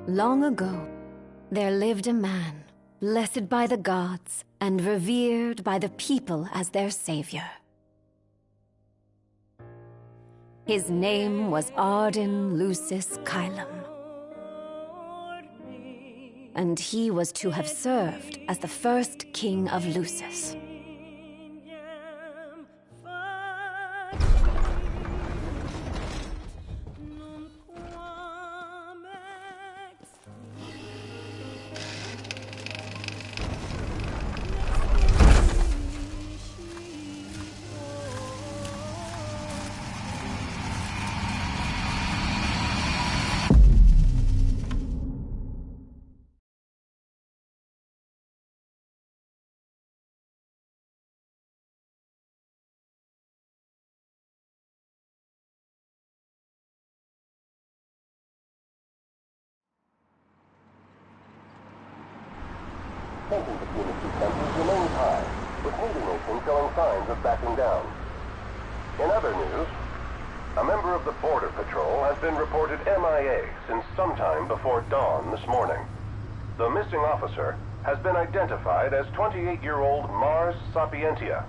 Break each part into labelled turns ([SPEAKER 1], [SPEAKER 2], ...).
[SPEAKER 1] Long ago, there lived a man, blessed by the gods and revered by the people as their savior. His name was ARDYN Lucis Kylum, and he was to have served as the first king of Lucis.
[SPEAKER 2] Tension between the two countries remains high, with neither nation showing signs of backing down. In other news, a member of the Border Patrol has been reported MIA since sometime before dawn this morning. The missing officer has been identified as 28-year-old Mars Sapientia.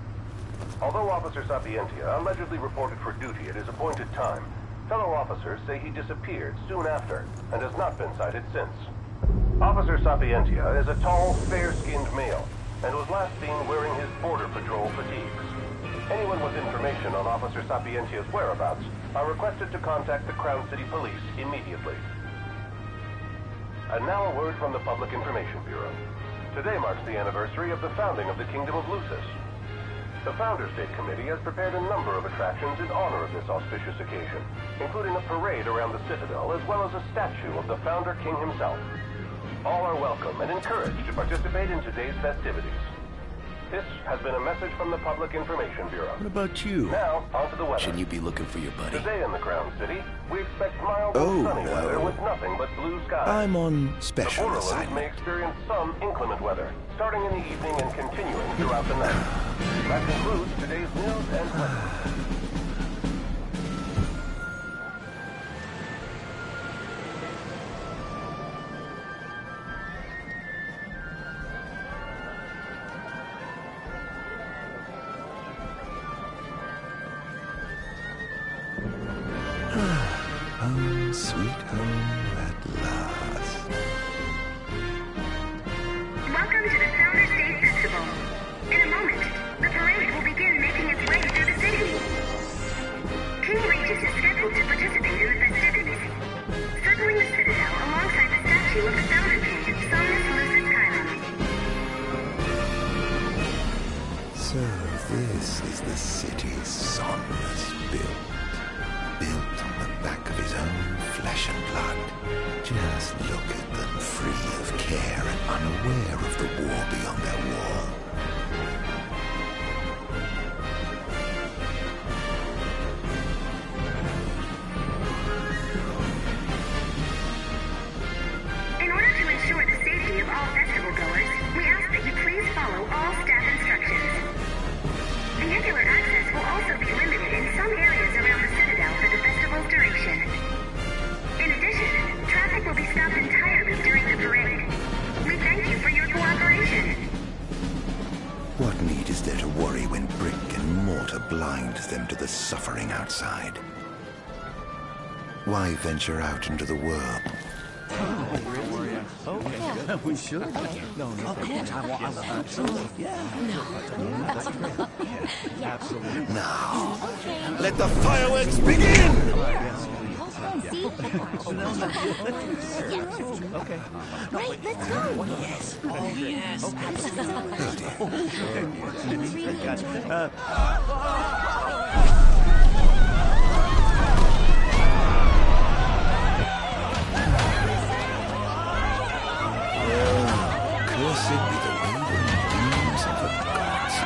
[SPEAKER 2] Although Officer Sapientia allegedly reported for duty at his appointed time, fellow officers say he disappeared soon after and has not been sighted since. Officer Sapientia is a tall, fair-skinned male and was last seen wearing his Border Patrol fatigues. Anyone with information on Officer Sapientia's whereabouts are requested to contact the Crown City Police immediately. And now a word from the Public Information Bureau. Today marks the anniversary of the founding of the Kingdom of Lucis. The Founder State Committee has prepared a number of attractions in honor of this auspicious occasion, including a parade around the Citadel as well as a statue of the Founder King himself. All are welcome and encouraged to participate in today's festivities. This has been a message from the Public Information Bureau.
[SPEAKER 3] What about you?
[SPEAKER 2] Now, on to the weather.
[SPEAKER 3] Shouldn't you be looking for your buddy?
[SPEAKER 2] Today in the Crown City, we expect mild and sunny weather with nothing but blue skies.
[SPEAKER 3] I'm on special
[SPEAKER 2] The
[SPEAKER 3] assignment.
[SPEAKER 2] Borderlands may experience some inclement weather, starting in the evening and continuing throughout the night. That concludes today's news and weather.
[SPEAKER 3] Home, sweet home at last.
[SPEAKER 4] Welcome to the Founder State Festival. In a moment, the parade will begin making its way through the city. King Regis is scheduled to participate in the festivities. Circling the city
[SPEAKER 3] flesh and blood. Just look at them, free of care and unaware of the war beyond their wall.
[SPEAKER 4] In order to ensure the safety of all festival goers, we ask that you please follow all staff instructions. Vehicular access will also be limited in some areas around the Citadel for the festival's duration. In addition, traffic will be stopped entirely during the parade. We thank you for your cooperation.
[SPEAKER 3] What need is there to worry when brick and mortar blinds them to the suffering outside? Why venture out into the world?
[SPEAKER 5] We should. Okay. No. Absolutely. Absolutely.
[SPEAKER 3] Now, let the fireworks begin!
[SPEAKER 5] Okay.
[SPEAKER 6] Right, let's go.
[SPEAKER 5] Yes. Oh, yes.
[SPEAKER 3] Cursed be the raven wings of the gods.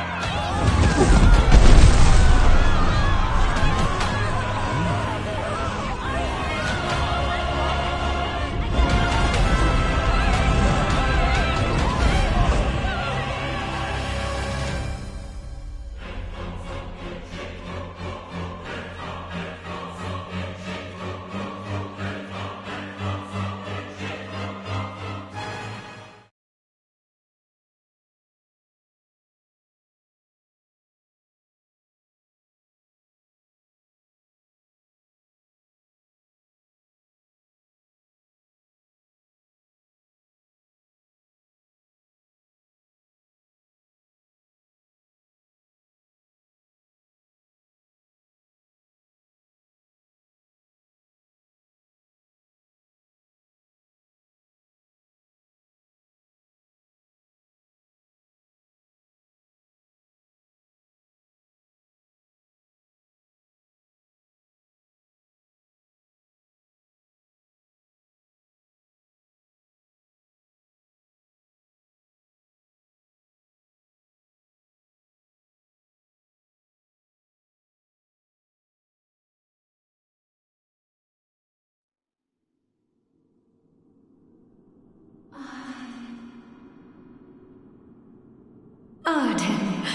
[SPEAKER 1] Ardyn.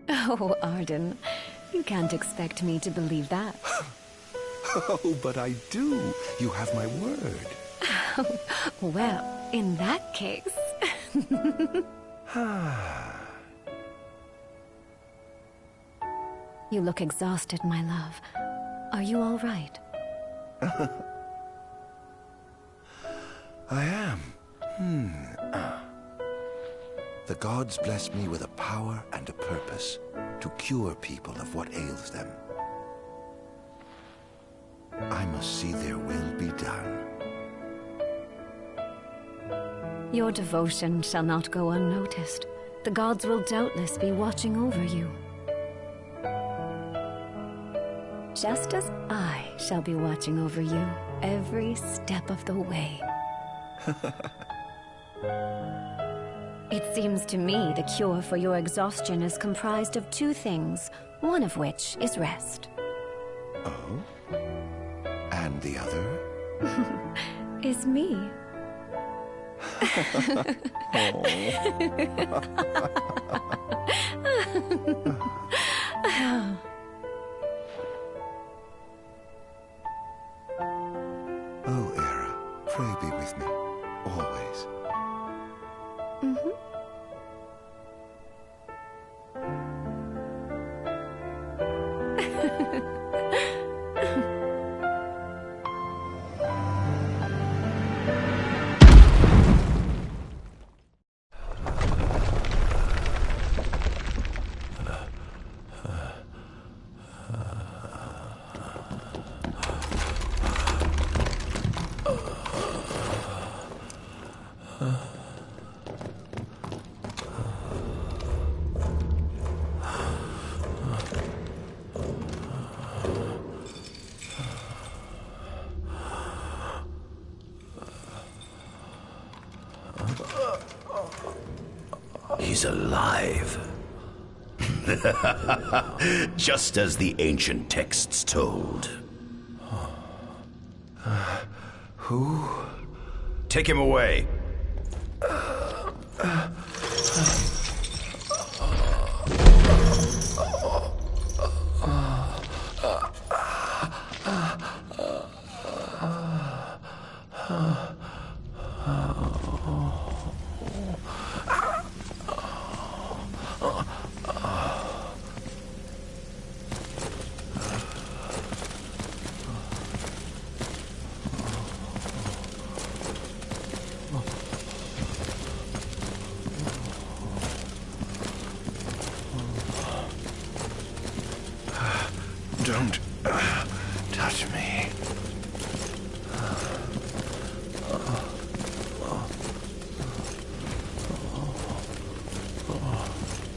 [SPEAKER 1] Oh, Ardyn. You can't expect me to believe that.
[SPEAKER 3] Oh, but I do. You have my word.
[SPEAKER 1] Well, in that case... You look exhausted, my love. Are you all right?
[SPEAKER 3] I am. The gods blessed me with a power and a purpose to cure people of what ails them. I must see their will be done.
[SPEAKER 1] Your devotion shall not go unnoticed. The gods will doubtless be watching over you. Just as I shall be watching over you every step of the way. It seems to me the cure for your exhaustion is comprised of two things, one of which is rest.
[SPEAKER 3] Oh? And the other?
[SPEAKER 1] Is me.
[SPEAKER 3] Oh, Era, pray be with me, always. He's alive. Just as the ancient texts told. Who? Take him away. Don't touch me.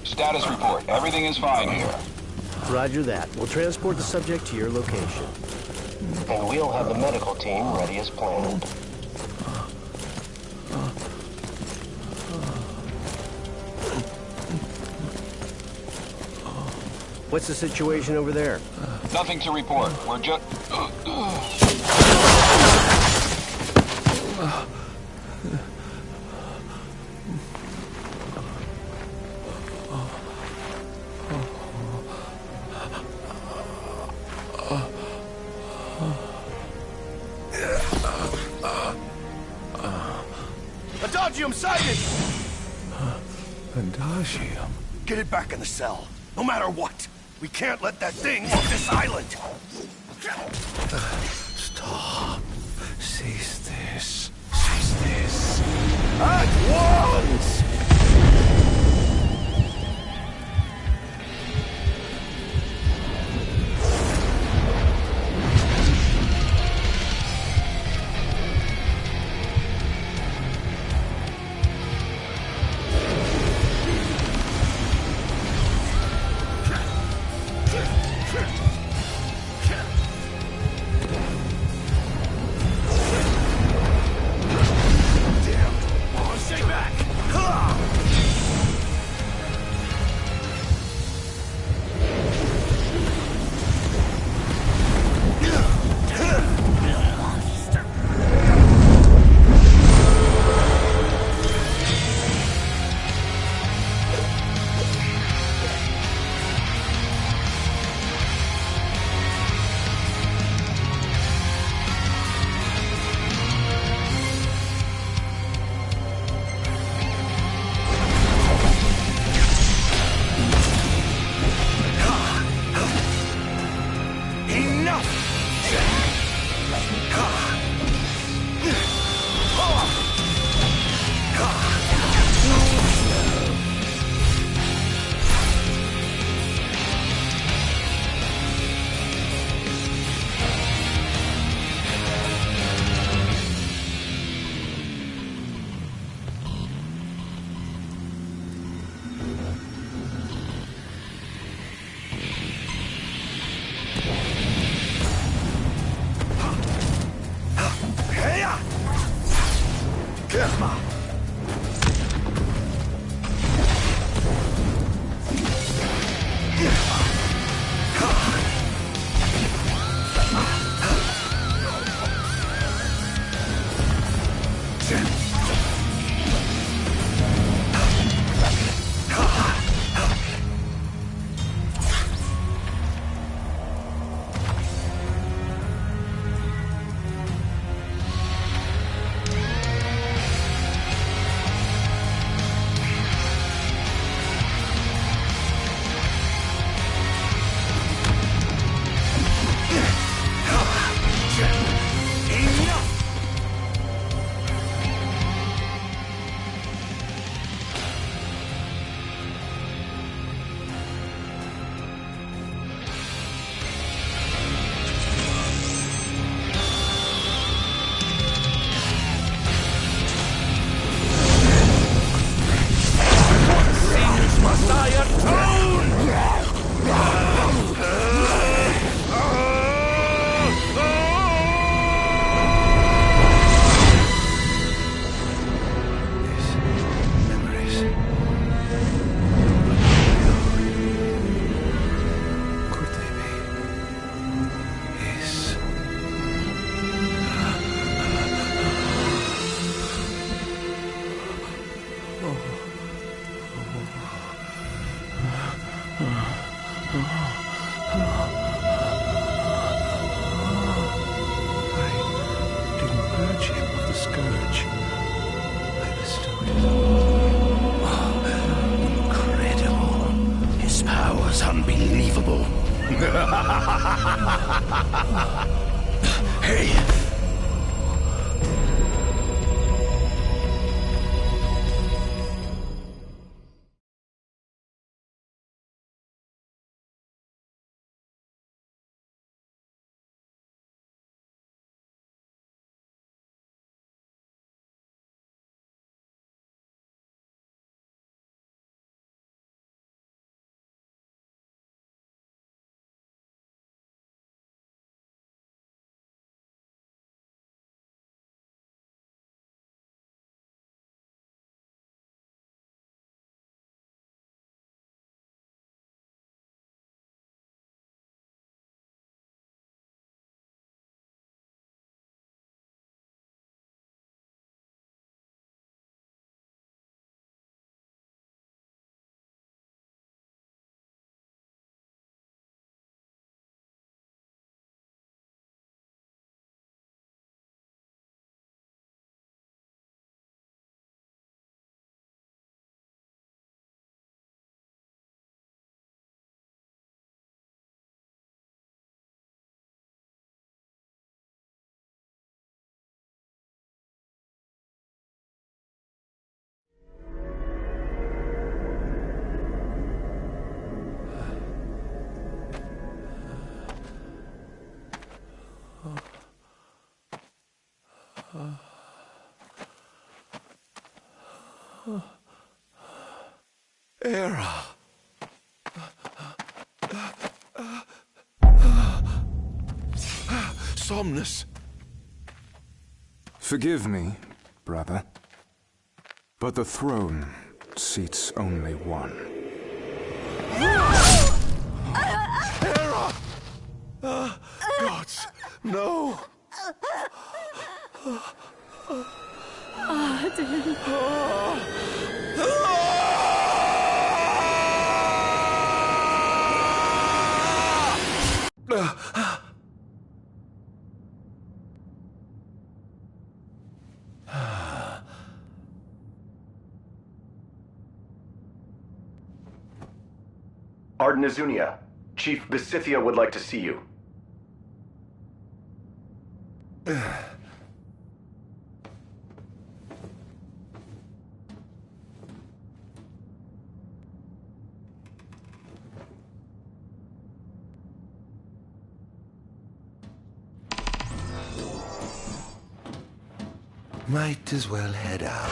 [SPEAKER 6] Status report. Everything is fine here.
[SPEAKER 7] Roger that. We'll transport the subject to your location.
[SPEAKER 8] And we'll have the medical team ready as planned.
[SPEAKER 7] What's the situation over there?
[SPEAKER 6] Nothing to report. We're just...
[SPEAKER 9] Adagium sighted!
[SPEAKER 3] Adagium?
[SPEAKER 9] Get it back in the cell, no matter what. We can't let that thing off this island.
[SPEAKER 3] Stop. Cease this. Cease this.
[SPEAKER 9] At once! Stay back!
[SPEAKER 3] Hey! Era. Somnus.
[SPEAKER 10] Forgive me, brother, but the throne seats only one.
[SPEAKER 3] Era! Gods, no!
[SPEAKER 11] ARDYN, Chief Besithia would like to see you.
[SPEAKER 3] Might as well head out.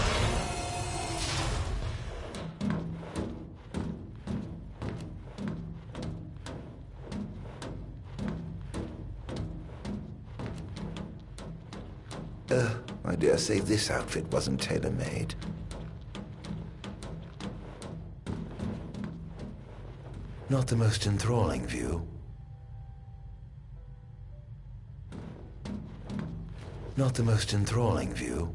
[SPEAKER 3] I dare say this outfit wasn't tailor-made. Not the most enthralling view. Not the most enthralling view.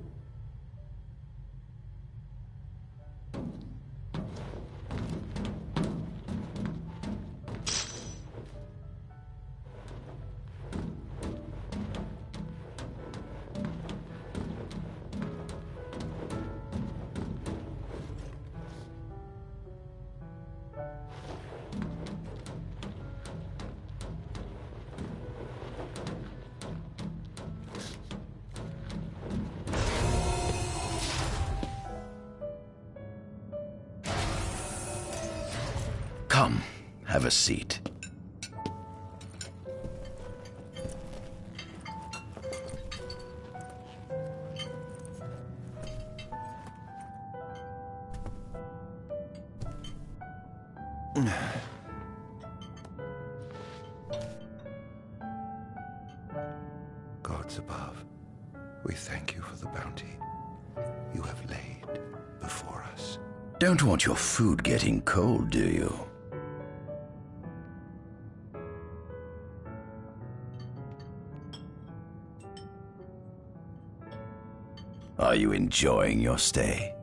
[SPEAKER 12] Come, have a seat.
[SPEAKER 3] Gods above, we thank you for the bounty you have laid before us.
[SPEAKER 12] Don't want your food getting cold, do you? Are you enjoying your stay?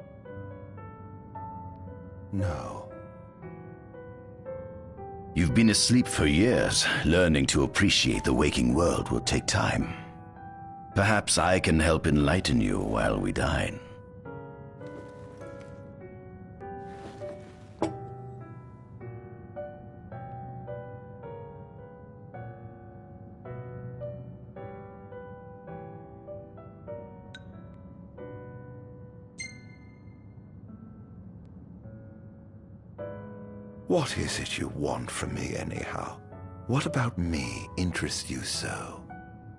[SPEAKER 3] No.
[SPEAKER 12] You've been asleep for years. Learning to appreciate the waking world will take time. Perhaps I can help enlighten you while we dine.
[SPEAKER 3] What is it you want from me, anyhow? What about me interests you so?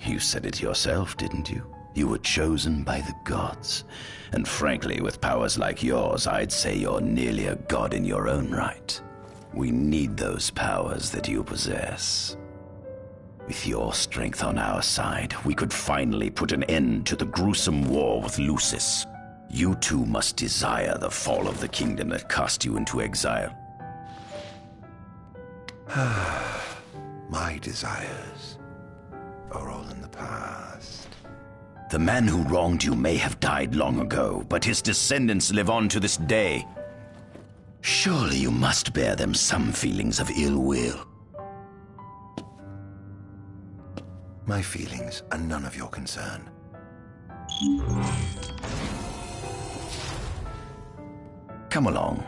[SPEAKER 12] You said it yourself, didn't you? You were chosen by the gods. And frankly, with powers like yours, I'd say you're nearly a god in your own right. We need those powers that you possess. With your strength on our side, we could finally put an end to the gruesome war with Lucis. You too must desire the fall of the kingdom that cast you into exile.
[SPEAKER 3] My desires are all in the past.
[SPEAKER 12] The man who wronged you may have died long ago, but his descendants live on to this day. Surely you must bear them some feelings of ill will.
[SPEAKER 3] My feelings are none of your concern.
[SPEAKER 12] Come along.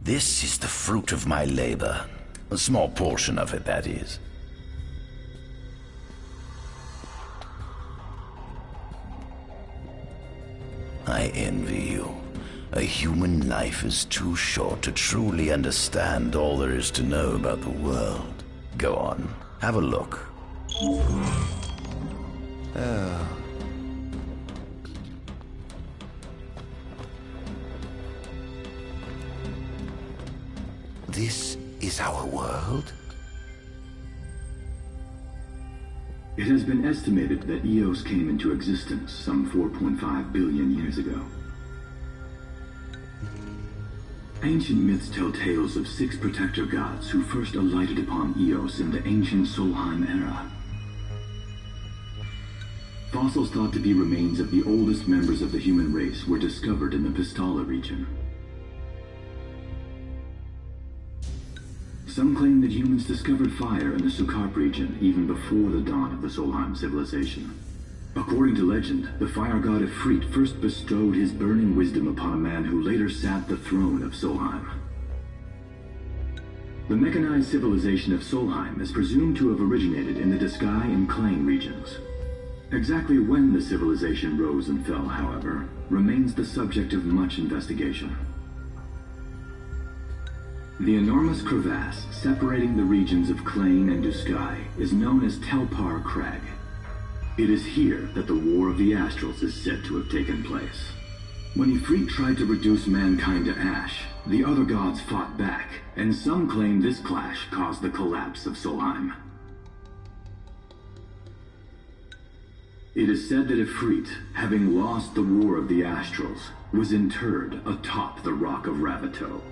[SPEAKER 12] This is the fruit of my labor. A small portion of it, that is. I envy you. A human life is too short to truly understand all there is to know about the world. Go on, have a look.
[SPEAKER 3] Oh. This is our world?
[SPEAKER 13] It has been estimated that Eos came into existence some 4.5 billion years ago. Ancient myths tell tales of 6 protector gods who first alighted upon Eos in the ancient Solheim era. Fossils thought to be remains of the oldest members of the human race were discovered in the Pistala region. Some claim that humans discovered fire in the Sukarp region even before the dawn of the Solheim civilization. According to legend, the fire god Ifrit first bestowed his burning wisdom upon a man who later sat the throne of Solheim. The mechanized civilization of Solheim is presumed to have originated in the Diskai and Klain regions. Exactly when the civilization rose and fell, however, remains the subject of much investigation. The enormous crevasse separating the regions of Klain and Diskai is known as Telpar Crag. It is here that the War of the Astrals is said to have taken place. When Ifrit tried to reduce mankind to ash, the other gods fought back, and some claim this clash caused the collapse of Solheim. It is said that Ifrit, having lost the War of the Astrals, was interred atop the Rock of Ravito.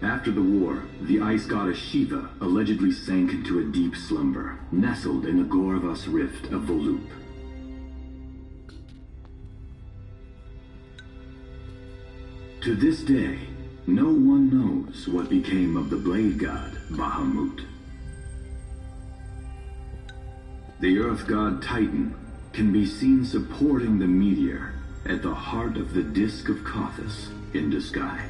[SPEAKER 13] After the war, the ice goddess Shiva allegedly sank into a deep slumber, nestled in the Goravas rift of Volúp. To this day, no one knows what became of the blade god Bahamut. The earth god Titan can be seen supporting the meteor at the heart of the disk of Kothis in Diskai.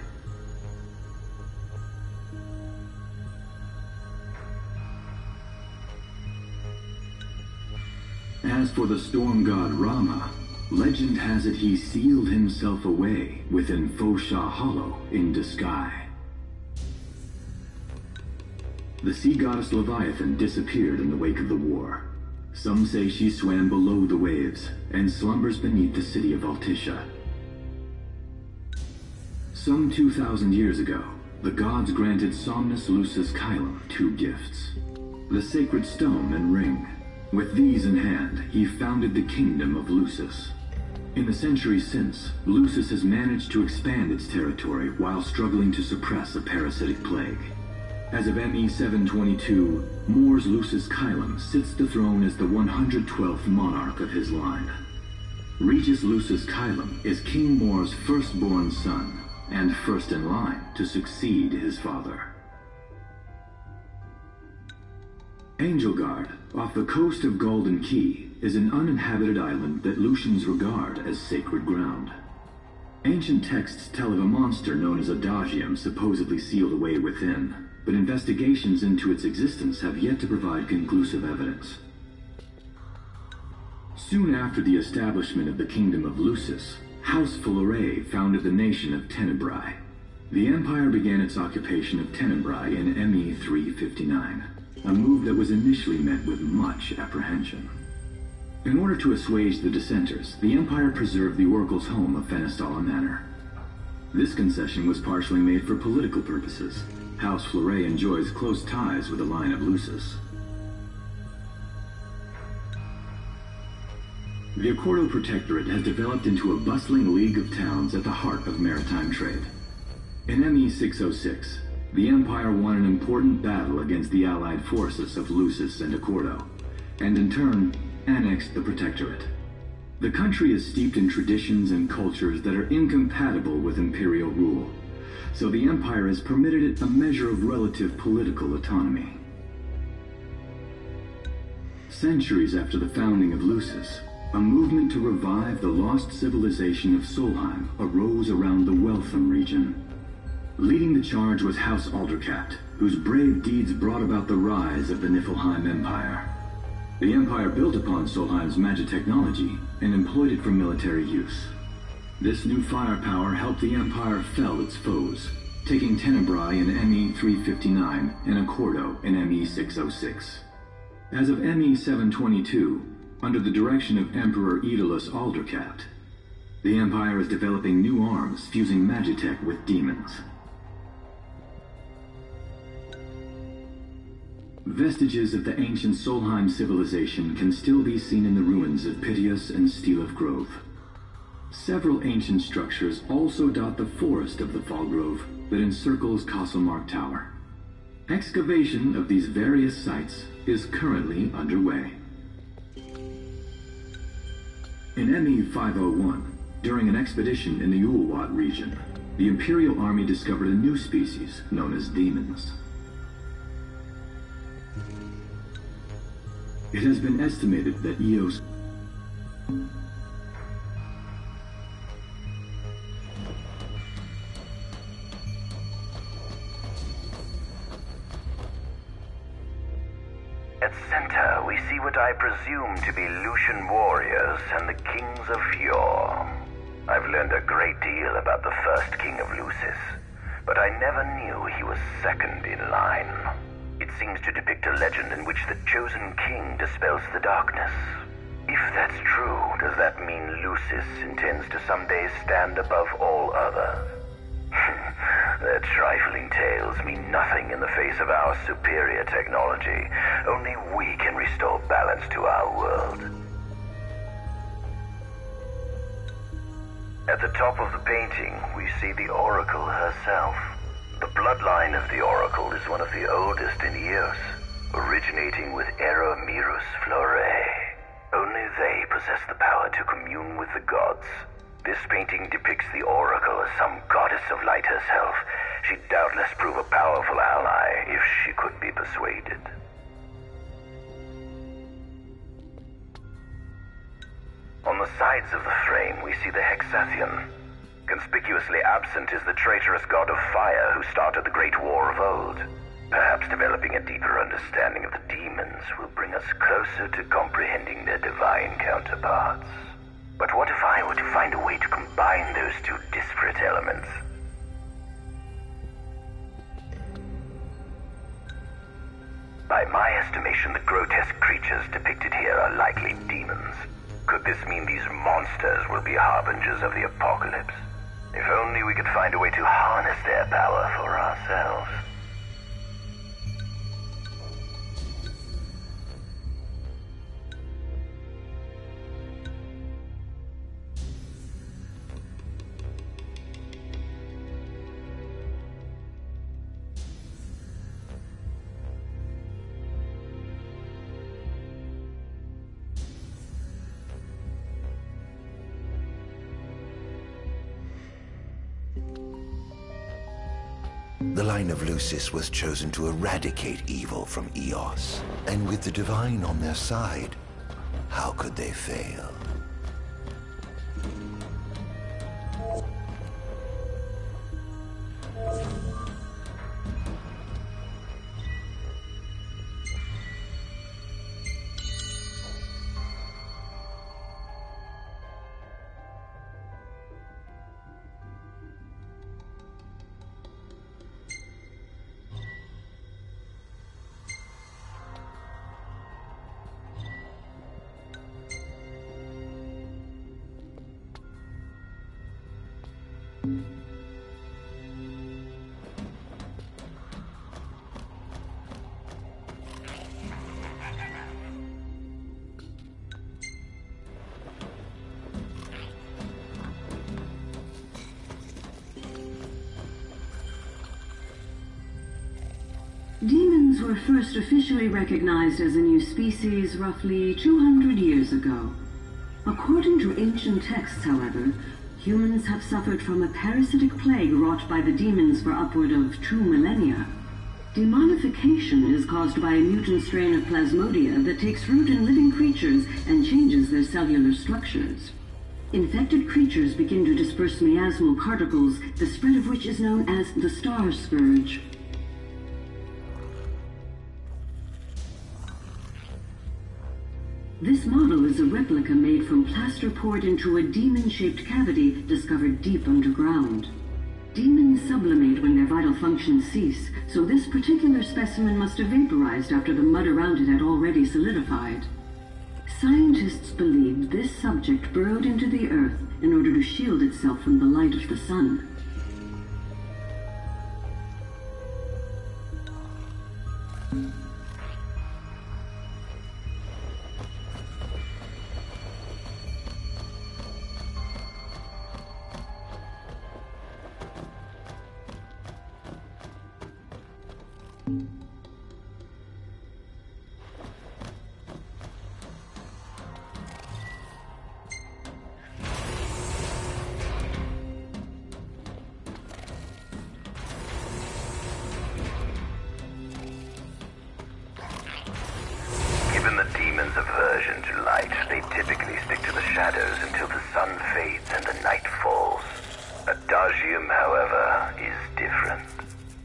[SPEAKER 13] As for the storm god Rama, legend has it he sealed himself away within Fosha Hollow in Diskai. The sea goddess Leviathan disappeared in the wake of the war. Some say she swam below the waves and slumbers beneath the city of Altisha. Some 2,000 years ago, the gods granted Somnus Lucis Kylum 2 gifts: the sacred stone and ring. With these in hand, he founded the kingdom of Lucis. In the centuries since, Lucis has managed to expand its territory while struggling to suppress a parasitic plague. As of ME 722, Mor's Lucis Kylum sits the throne as the 112th monarch of his line. Regis Lucis Kylum is King Mor's firstborn son, and first in line to succeed his father. Angelgard, off the coast of Golden Key, is an uninhabited island that Lucians regard as sacred ground. Ancient texts tell of a monster known as Adagium supposedly sealed away within, but investigations into its existence have yet to provide conclusive evidence. Soon after the establishment of the Kingdom of Lucis, House Fulleré founded the nation of Tenebrae. The Empire began its occupation of Tenebrae in ME 359, a move that was initially met with much apprehension. In order to assuage the dissenters, the Empire preserved the Oracle's home of Fenestala Manor. This concession was partially made for political purposes. House Fulleré enjoys close ties with the line of Lucis. The Accordo Protectorate has developed into a bustling league of towns at the heart of maritime trade. In ME 606, the Empire won an important battle against the allied forces of Lucis and Accordo, and in turn, annexed the Protectorate. The country is steeped in traditions and cultures that are incompatible with imperial rule, so the Empire has permitted it a measure of relative political autonomy. Centuries after the founding of Lucis, a movement to revive the lost civilization of Solheim arose around the Weltham region. Leading the charge was House Aldercat, whose brave deeds brought about the rise of the Niflheim Empire. The Empire built upon Solheim's magic technology and employed it for military use. This new firepower helped the Empire fell its foes, taking Tenebrae in ME 359 and Accordo in ME 606. As of ME 722, under the direction of Emperor Aedalus Aldercat, the Empire is developing new arms fusing magitech with demons. Vestiges of the ancient Solheim civilization can still be seen in the ruins of Piteous and Steeleth Grove. Several ancient structures also dot the forest of the Fall Grove that encircles Castlemark Tower. Excavation of these various sites is currently underway. In ME 501, during an expedition in the Ulwat region, the Imperial Army discovered a new species known as demons. It has been estimated that Eos
[SPEAKER 14] At center, we see what I presume to be Lucian warriors and the kings of yore. I've learned a great deal about the first king of Lucis, but I never knew he was second in line. It seems to depict a legend in which the chosen king dispels the darkness. If that's true, does that mean Lucis intends to someday stand above all others? Their trifling tales mean nothing in the face of our superior technology. Only we can restore balance to our world. At the top of the painting, we see the Oracle herself. The bloodline of the Oracle is one of the oldest in Eos, originating with Eromirus Flore. Only they possess the power to commune with the gods. This painting depicts the Oracle as some goddess of light herself. She'd doubtless prove a powerful ally if she could be persuaded. On the sides of the frame, we see the Hexathion. Conspicuously absent is the traitorous god of fire who started the Great War of old. Perhaps developing a deeper understanding of the demons will bring us closer to comprehending their divine counterparts. But what if I were to find a way to combine those two disparate elements? By my estimation, the grotesque creatures depicted here are likely demons. Could this mean these monsters will be harbingers of the apocalypse? If only we could find a way to harness their power for ourselves.
[SPEAKER 3] The line of Lucis was chosen to eradicate evil from Eos. And with the Divine on their side, how could they fail?
[SPEAKER 15] Demons were first officially recognized as a new species roughly 200 years ago. According to ancient texts, however, humans have suffered from a parasitic plague wrought by the demons for upward of 2 millennia. Demonification is caused by a mutant strain of plasmodia that takes root in living creatures and changes their cellular structures. Infected creatures begin to disperse miasmal particles, the spread of which is known as the Star Scourge. This model is a replica made from plaster poured into a demon-shaped cavity discovered deep underground. Demons sublimate when their vital functions cease, so this particular specimen must have vaporized after the mud around it had already solidified. Scientists believed this subject burrowed into the earth in order to shield itself from the light of the sun.
[SPEAKER 14] Given the demon's aversion to light, they typically stick to the shadows until the sun fades and the night falls. Adagium, however, is different.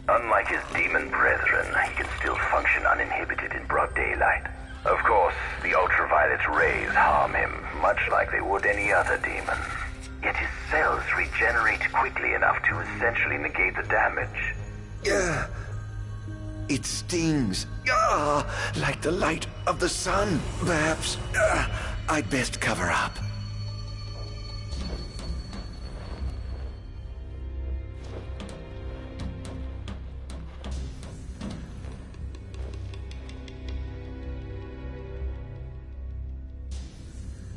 [SPEAKER 14] Unlike his demon brethren, he can still function uninhibited in broad daylight. Of course, the ultraviolet rays harm him, much like they would any other demon. Yet his cells regenerate quickly enough to essentially negate the damage.
[SPEAKER 3] It stings. Like the light of the sun. Perhaps I'd best cover up.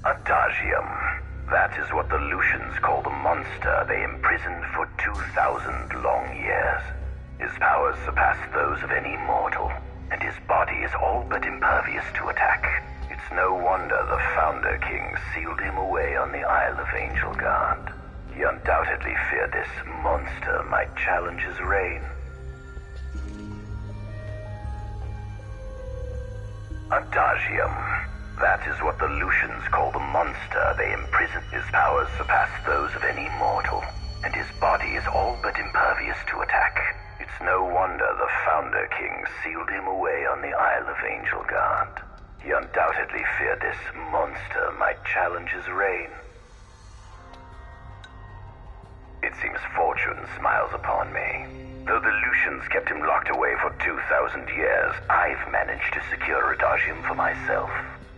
[SPEAKER 14] Adagium. That is what the Lucians call the monster they imprisoned for 2,000 long years. His powers surpass those of any mortal, and his body is all but impervious to attack. It's no wonder the Founder King sealed him away on the Isle of Angel Guard. He undoubtedly feared this monster might challenge his reign. Adagium. That is what the Lucians call the monster they imprison. His powers surpass those of any mortal, and his body is all but impervious to attack. It's no wonder the Founder King sealed him away on the Isle of Angel Guard. He undoubtedly feared this monster might challenge his reign. It seems fortune smiles upon me. Though the Lucians kept him locked away for 2,000 years, I've managed to secure Adagium for myself.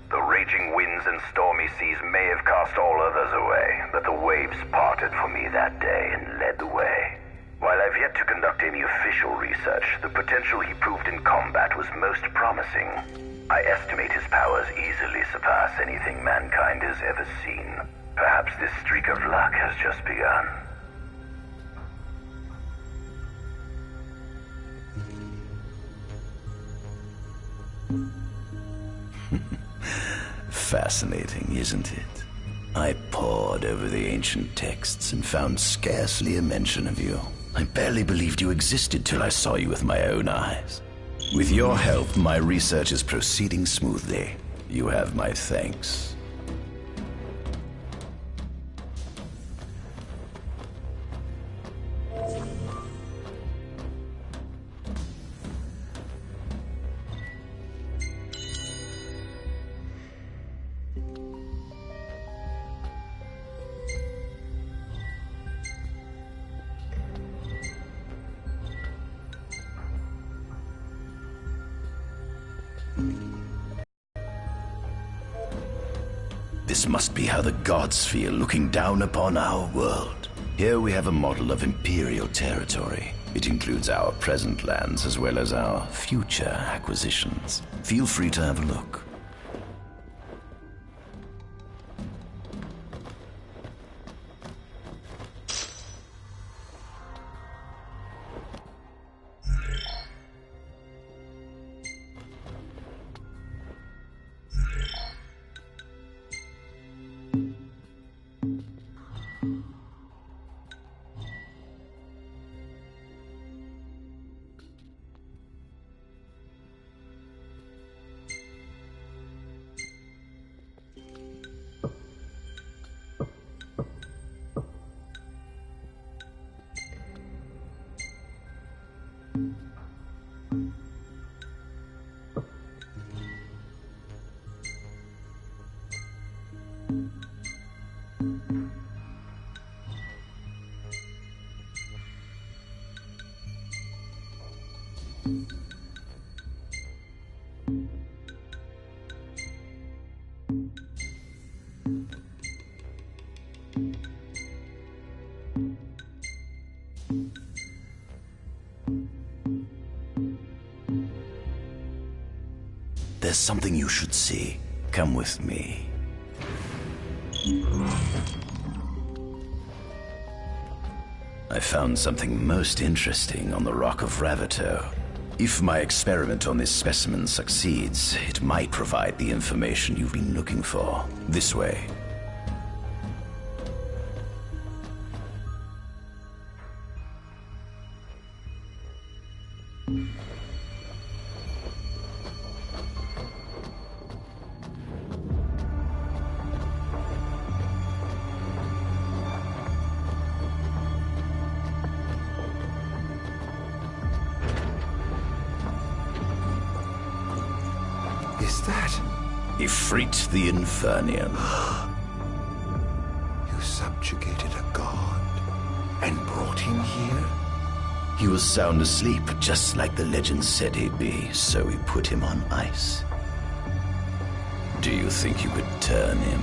[SPEAKER 14] The raging winds and stormy seas may have cast all others away, but the waves parted for me that day and led the way. While I've yet to conduct any official research, the potential he proved in combat was most promising. I estimate his powers easily surpass anything mankind has ever seen. Perhaps this streak of luck has just begun.
[SPEAKER 12] Fascinating, isn't it? I pored over the ancient texts and found scarcely a mention of you. I barely believed you existed till I saw you with my own eyes. With your help, my research is proceeding smoothly. You have my thanks. This must be how the gods feel looking down upon our world. Here we have a model of imperial territory. It includes our present lands as well as our future acquisitions. Feel free to have a look. There's something you should see. Come with me. I found something most interesting on the Rock of Ravito. If my experiment on this specimen succeeds, it might provide the information you've been looking for. This way.
[SPEAKER 3] Is that?
[SPEAKER 12] Ifrit the Infernian.
[SPEAKER 3] You subjugated a god and brought him here?
[SPEAKER 12] He was sound asleep, just like the legend said he'd be, so we put him on ice. Do you think you could turn him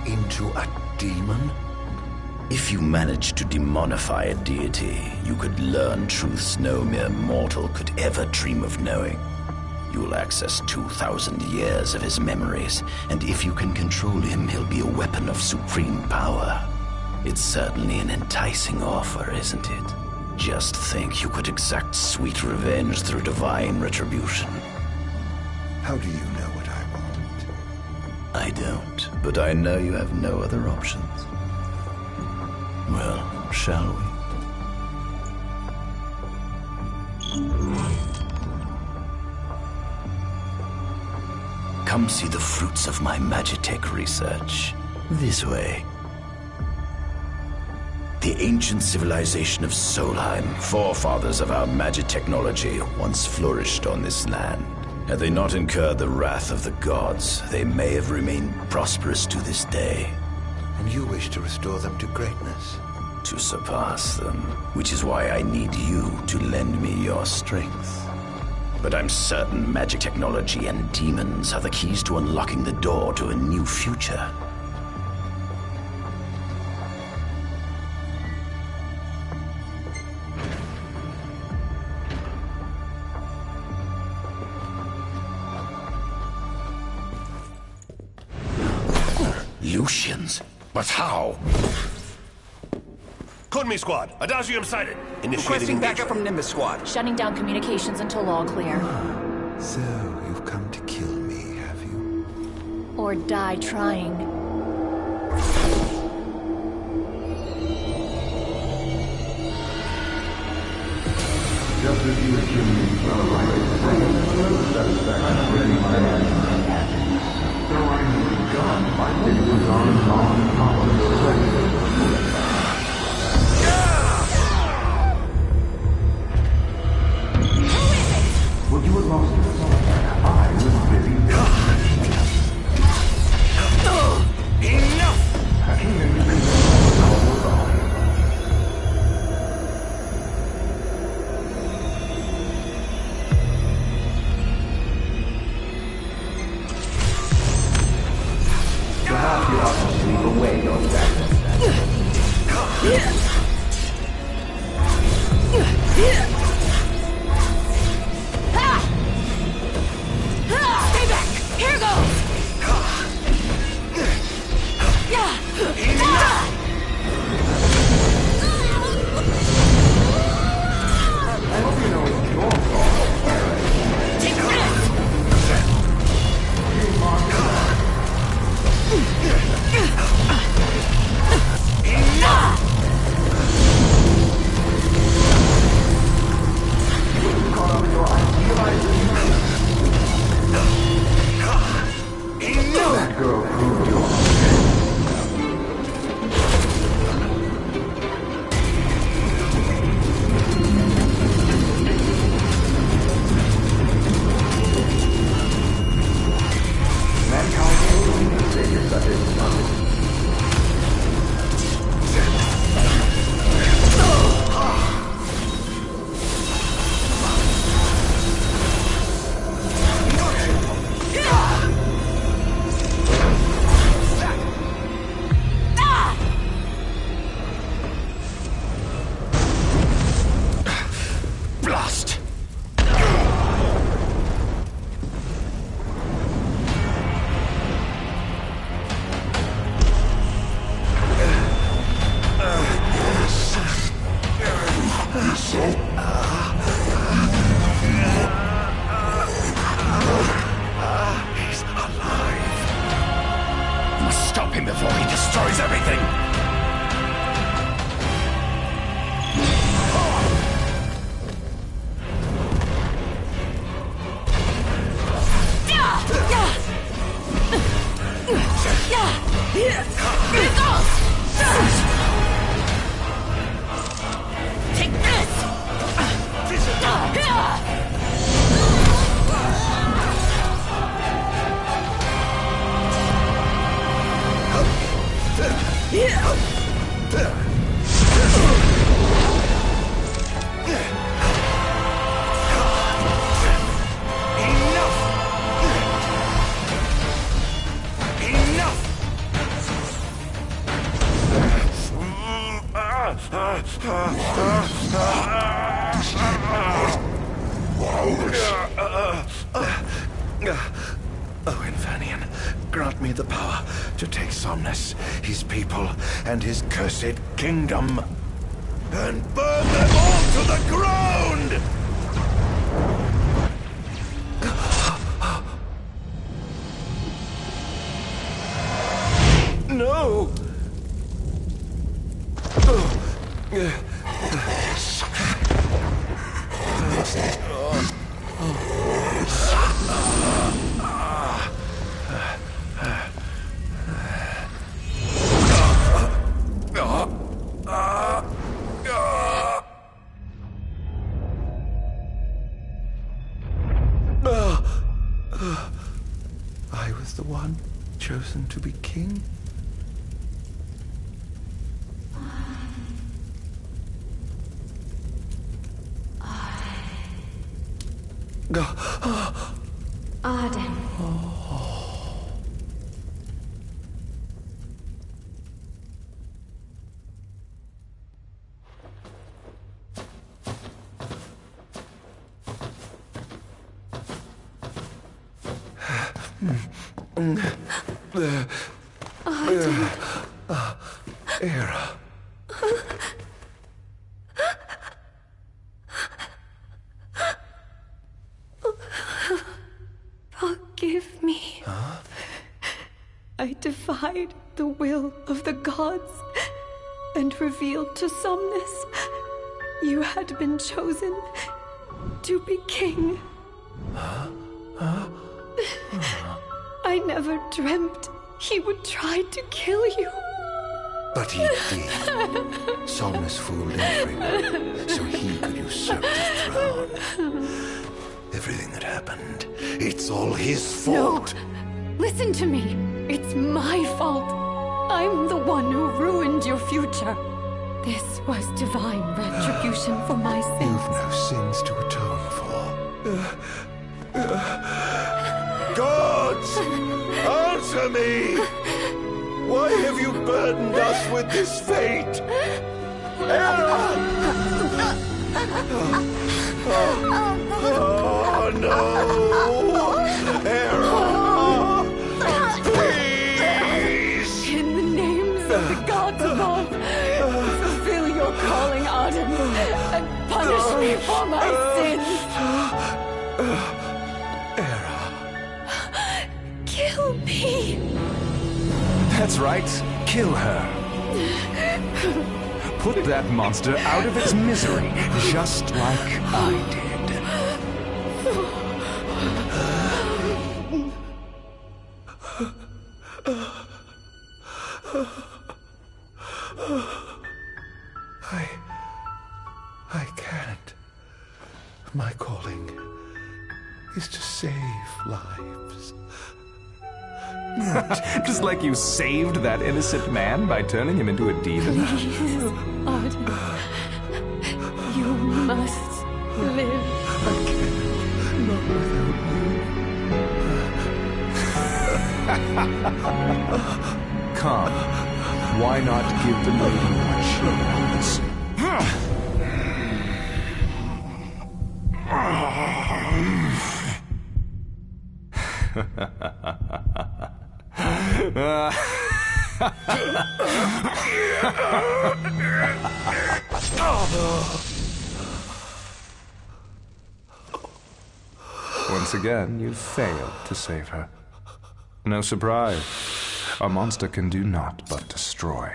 [SPEAKER 3] into a demon?
[SPEAKER 12] If you managed to demonify a deity, you could learn truths no mere mortal could ever dream of knowing. You'll access 2,000 years of his memories, and if you can control him, he'll be a weapon of supreme power. It's certainly an enticing offer, isn't it? Just think you could exact sweet revenge through divine retribution.
[SPEAKER 3] How do you know what I want?
[SPEAKER 12] I don't, but I know you have no other options. Well, shall we? Come see the fruits of my Magitech research. This way. The ancient civilization of Solheim, forefathers of our magic technology, once flourished on this land. Had they not incurred the wrath of the gods, they may have remained prosperous to this day.
[SPEAKER 3] And you wish to restore them to greatness?
[SPEAKER 12] To surpass them, which is why I need you to lend me your strength. But I'm certain magic technology and demons are the keys to unlocking the door to a new future. Lucians?
[SPEAKER 9] But how? Kunmi Squad, Adagium sighted.
[SPEAKER 5] Requesting backup from Nimbus Squad.
[SPEAKER 16] Shutting down communications until all clear.
[SPEAKER 3] So, you've come to kill me, have you?
[SPEAKER 16] Or die trying.
[SPEAKER 13] Just as you accumulate satisfaction for any man. So I moved on. It was on top of the Well, you had lost your soul. I was busy.
[SPEAKER 9] Enough!
[SPEAKER 13] Perhaps you ought to sleep away your sadness.
[SPEAKER 4] Stay back! Here goes!
[SPEAKER 13] I hope you know it's your fault.
[SPEAKER 4] Take this!
[SPEAKER 13] That girl proved you wrong. Mankind will only consider such as nothing.
[SPEAKER 9] Blast! He's alive. Must stop him before he destroys everything.
[SPEAKER 4] Take this!
[SPEAKER 3] Oh, Infernian, grant me the power to take Somnus, his people, and his cursed kingdom, and burn them all to the ground! No! I was the one chosen to be king.
[SPEAKER 1] ARDYN.
[SPEAKER 3] Era.
[SPEAKER 1] Forgive me.
[SPEAKER 3] Huh?
[SPEAKER 1] I defied the will of the gods and revealed to Somnus you had been chosen to be king. I never dreamt he would try to kill you.
[SPEAKER 3] But he did. Somnus fooled everyone, so he could usurp the throne. Everything that happened, it's all his fault.
[SPEAKER 1] No! Listen to me. It's my fault. I'm the one who ruined your future. This was divine retribution for my sins.
[SPEAKER 3] You've no sins to atone for. Gods! Answer me! Why have you burdened us with this fate? Hera! Oh no! Hera! Please!
[SPEAKER 1] In the names of the gods above, fulfill your calling, ARDYN, and punish me for my sins.
[SPEAKER 3] Hera.
[SPEAKER 1] Kill me.
[SPEAKER 10] That's right. Kill her. Put that monster out of its misery, just like I did.
[SPEAKER 3] I can't. My calling is to save lives.
[SPEAKER 10] Just like you saved that innocent man by turning him into a demon.
[SPEAKER 1] Please, ARDYN. You must live.
[SPEAKER 3] I can't. Not without you.
[SPEAKER 10] Come. Why not give the lady what she wants? Once again, you failed to save her. No surprise. A monster can do naught but destroy.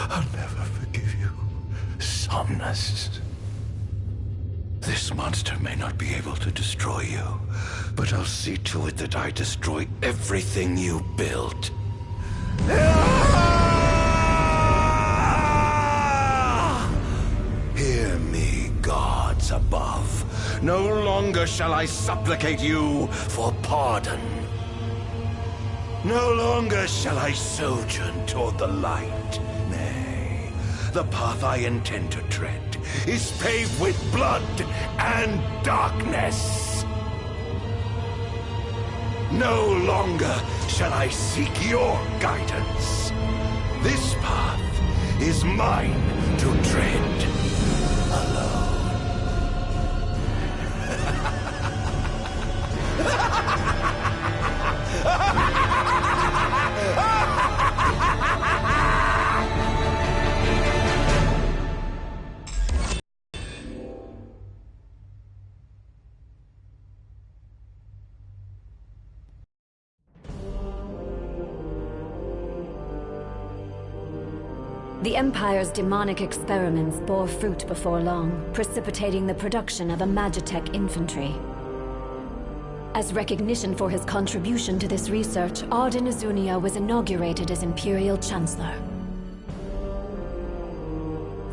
[SPEAKER 3] I'll never forgive you, Somnus. This monster may not be able to destroy you, but I'll see to it that I destroy everything you built. Hear me, gods above. No longer shall I supplicate you for pardon. No longer shall I sojourn toward the light. Nay, the path I intend to tread is paved with blood and darkness. No longer shall I seek your guidance. This path is mine to tread alone.
[SPEAKER 1] The Empire's demonic experiments bore fruit before long, precipitating the production of a Magitech infantry. As recognition for his contribution to this research, ARDYN Azunia was inaugurated as Imperial Chancellor.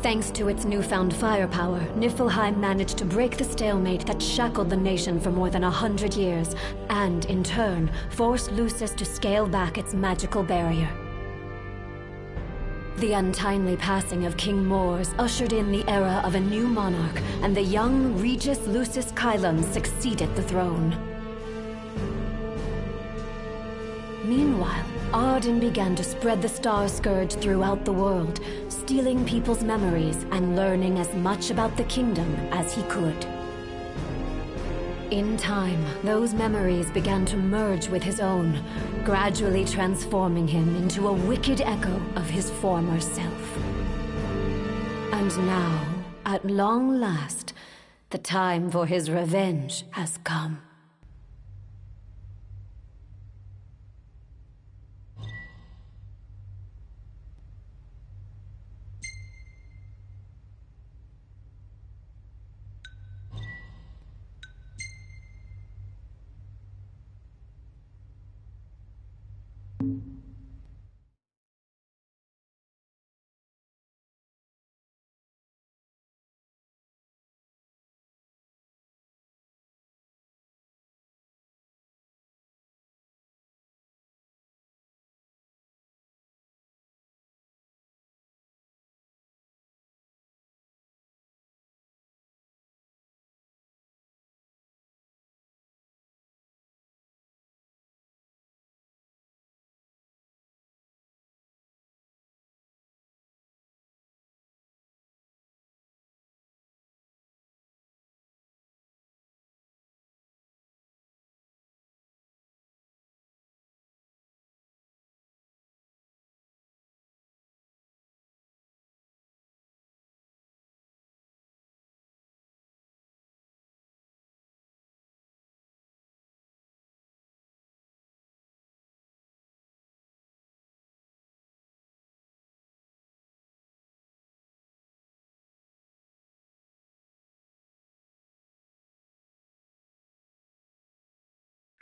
[SPEAKER 1] Thanks to its newfound firepower, Niflheim managed to break the stalemate that shackled the nation for more than 100 years, and, in turn, forced Lucis to scale back its magical barrier. The untimely passing of King Mors ushered in the era of a new monarch, and the young Regis Lucis Kylum succeeded the throne. Meanwhile, ARDYN began to spread the Star Scourge throughout the world, stealing people's memories and learning as much about the kingdom as he could. In time, those memories began to merge with his own, gradually transforming him into a wicked echo of his former self. And now, at long last, the time for his revenge has come.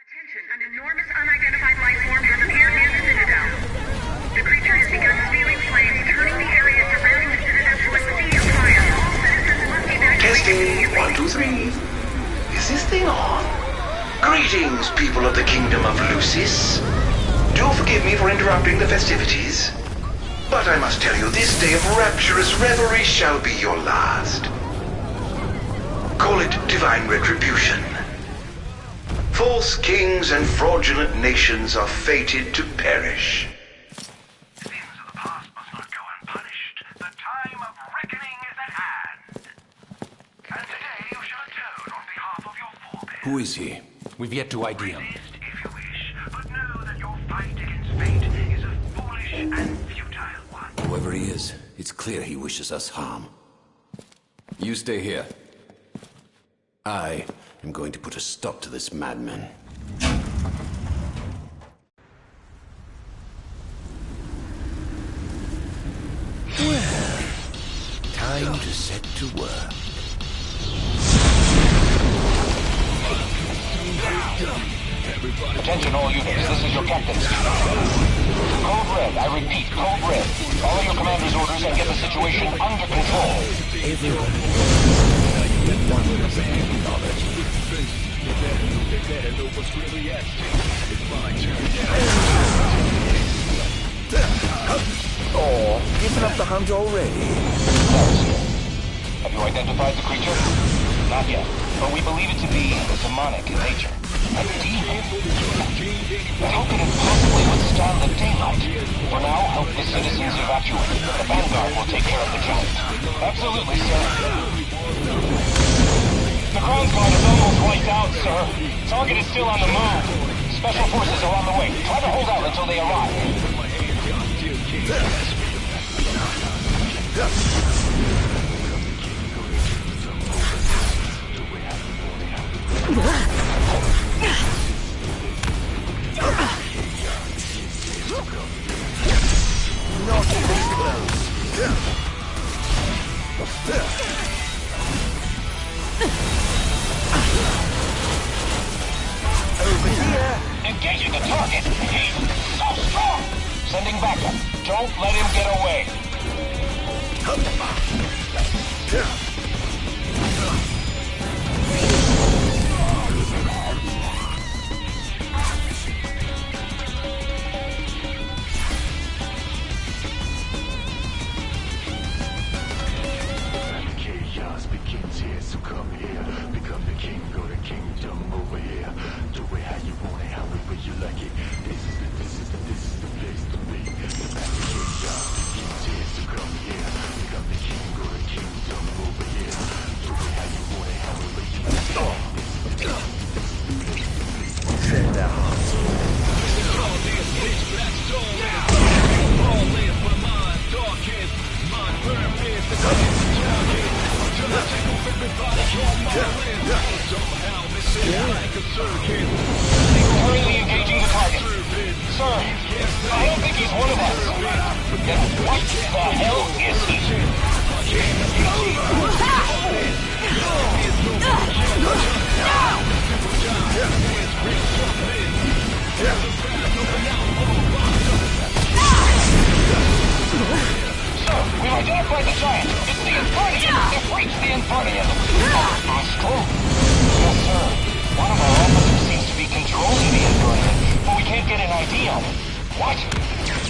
[SPEAKER 4] Attention, an enormous unidentified life form has appeared near the Citadel. The creature has begun spewing flames, turning the area surrounding the Citadel to a sea of fire. All citizens must evacuate.
[SPEAKER 9] Testing, 1, 2, 3. Is this thing on? Greetings, people of the Kingdom of Lucis. Do forgive me for interrupting the festivities, but I must tell you, this day of rapturous revelry shall be your last. Call it divine retribution. False kings and fraudulent nations are fated to perish.
[SPEAKER 14] Sins of the past must not go unpunished. The time of reckoning is at hand. And today you shall atone on behalf of your forebears.
[SPEAKER 5] Who is he? We've yet to ID him.
[SPEAKER 14] Resist if you wish, but know that your fight against fate is a foolish and futile one.
[SPEAKER 5] Whoever he is, it's clear he wishes us harm. You stay here. I am going to put a stop to this madman.
[SPEAKER 3] Well, time to set to work.
[SPEAKER 6] Attention all units, this is your captain's Code Red, I repeat, Code Red. Follow your commander's orders and get the situation under control.
[SPEAKER 3] Oh, giving up the hunt already?
[SPEAKER 6] Have you identified the creature? Not yet, but we believe it to be demonic in nature. A demon? But how can it possibly withstand the daylight? For now, help the citizens evacuate. The Vanguard will take care of the giant. Absolutely, sir. The ground guard is almost wiped out, sir. Target is still on the move. Special forces are on the way. Try to hold out until they arrive.
[SPEAKER 3] Not even close. Over here.
[SPEAKER 6] Engaging the target. He's so strong. Sending backup. Don't let him get away.
[SPEAKER 13] Chaos begins here, so come here. Become the king, go to kingdom over here. Do it how you want it, however you like it. This is the place to be. The chaos begins here, so come here. Become the king, go to kingdom over here. Do it how you want it, however you like it.
[SPEAKER 6] What?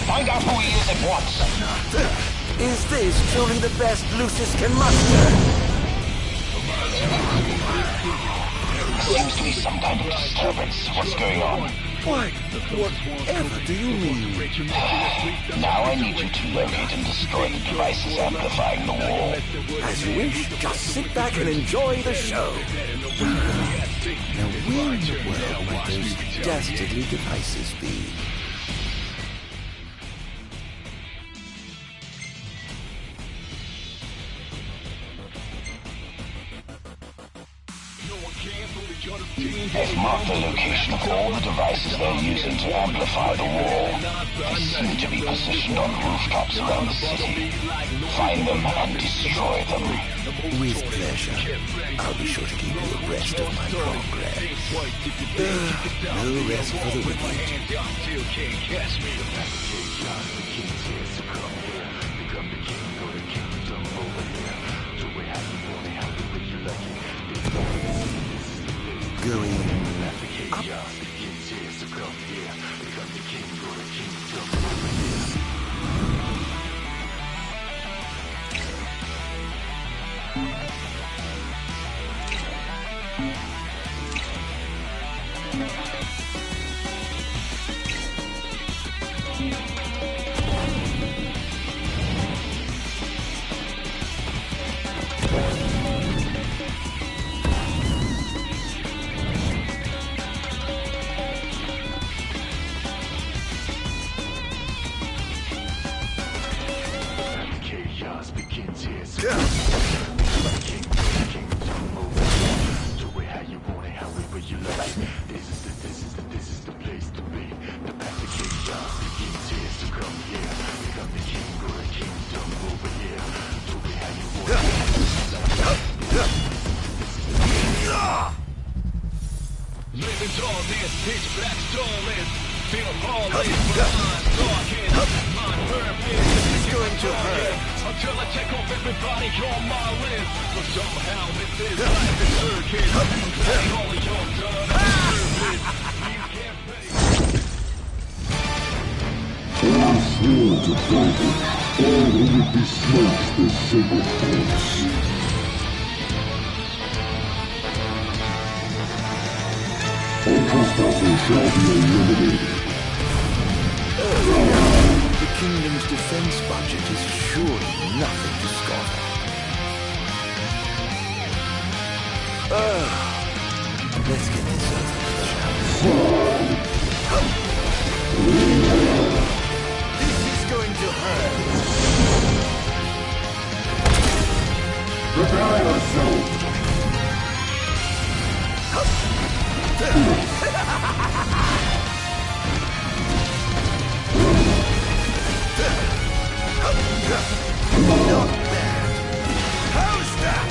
[SPEAKER 6] Find out who he is at once.
[SPEAKER 17] Is this truly the best Lucis can muster?
[SPEAKER 6] Seems to be some kind of disturbance. What's going on?
[SPEAKER 17] Why, whatever do you mean?
[SPEAKER 6] Now I need you to locate and destroy the devices amplifying the wall.
[SPEAKER 17] As you wish, just sit back and enjoy the show. Now where in the world might those dastardly devices be?
[SPEAKER 6] They've marked the location of all the devices they're using to amplify the wall. They seem to be positioned on rooftops around the city. Find them and destroy them.
[SPEAKER 17] With pleasure. I'll be sure to keep you abreast of my progress. No rest for the wicked. Going up. The kingdom's defense budget is surely nothing to scoff at. Let's get this over with, This is going to hurt.
[SPEAKER 18] Prepare yourself.
[SPEAKER 17] Not bad. How's that?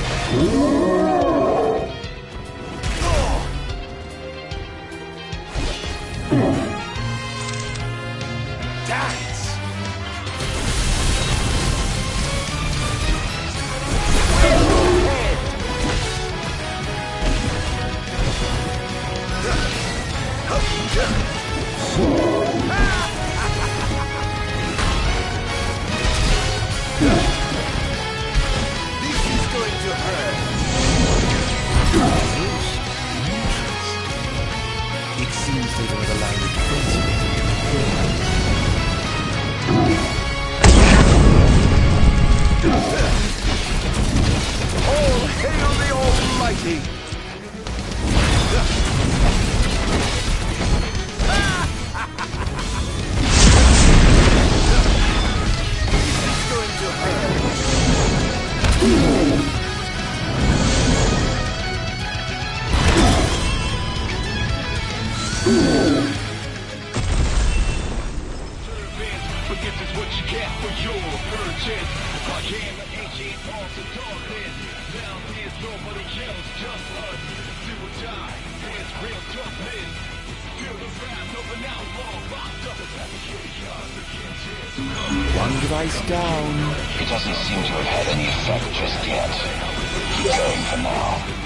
[SPEAKER 17] One device down.
[SPEAKER 6] It doesn't seem to have had any effect just yet. Keep going for now.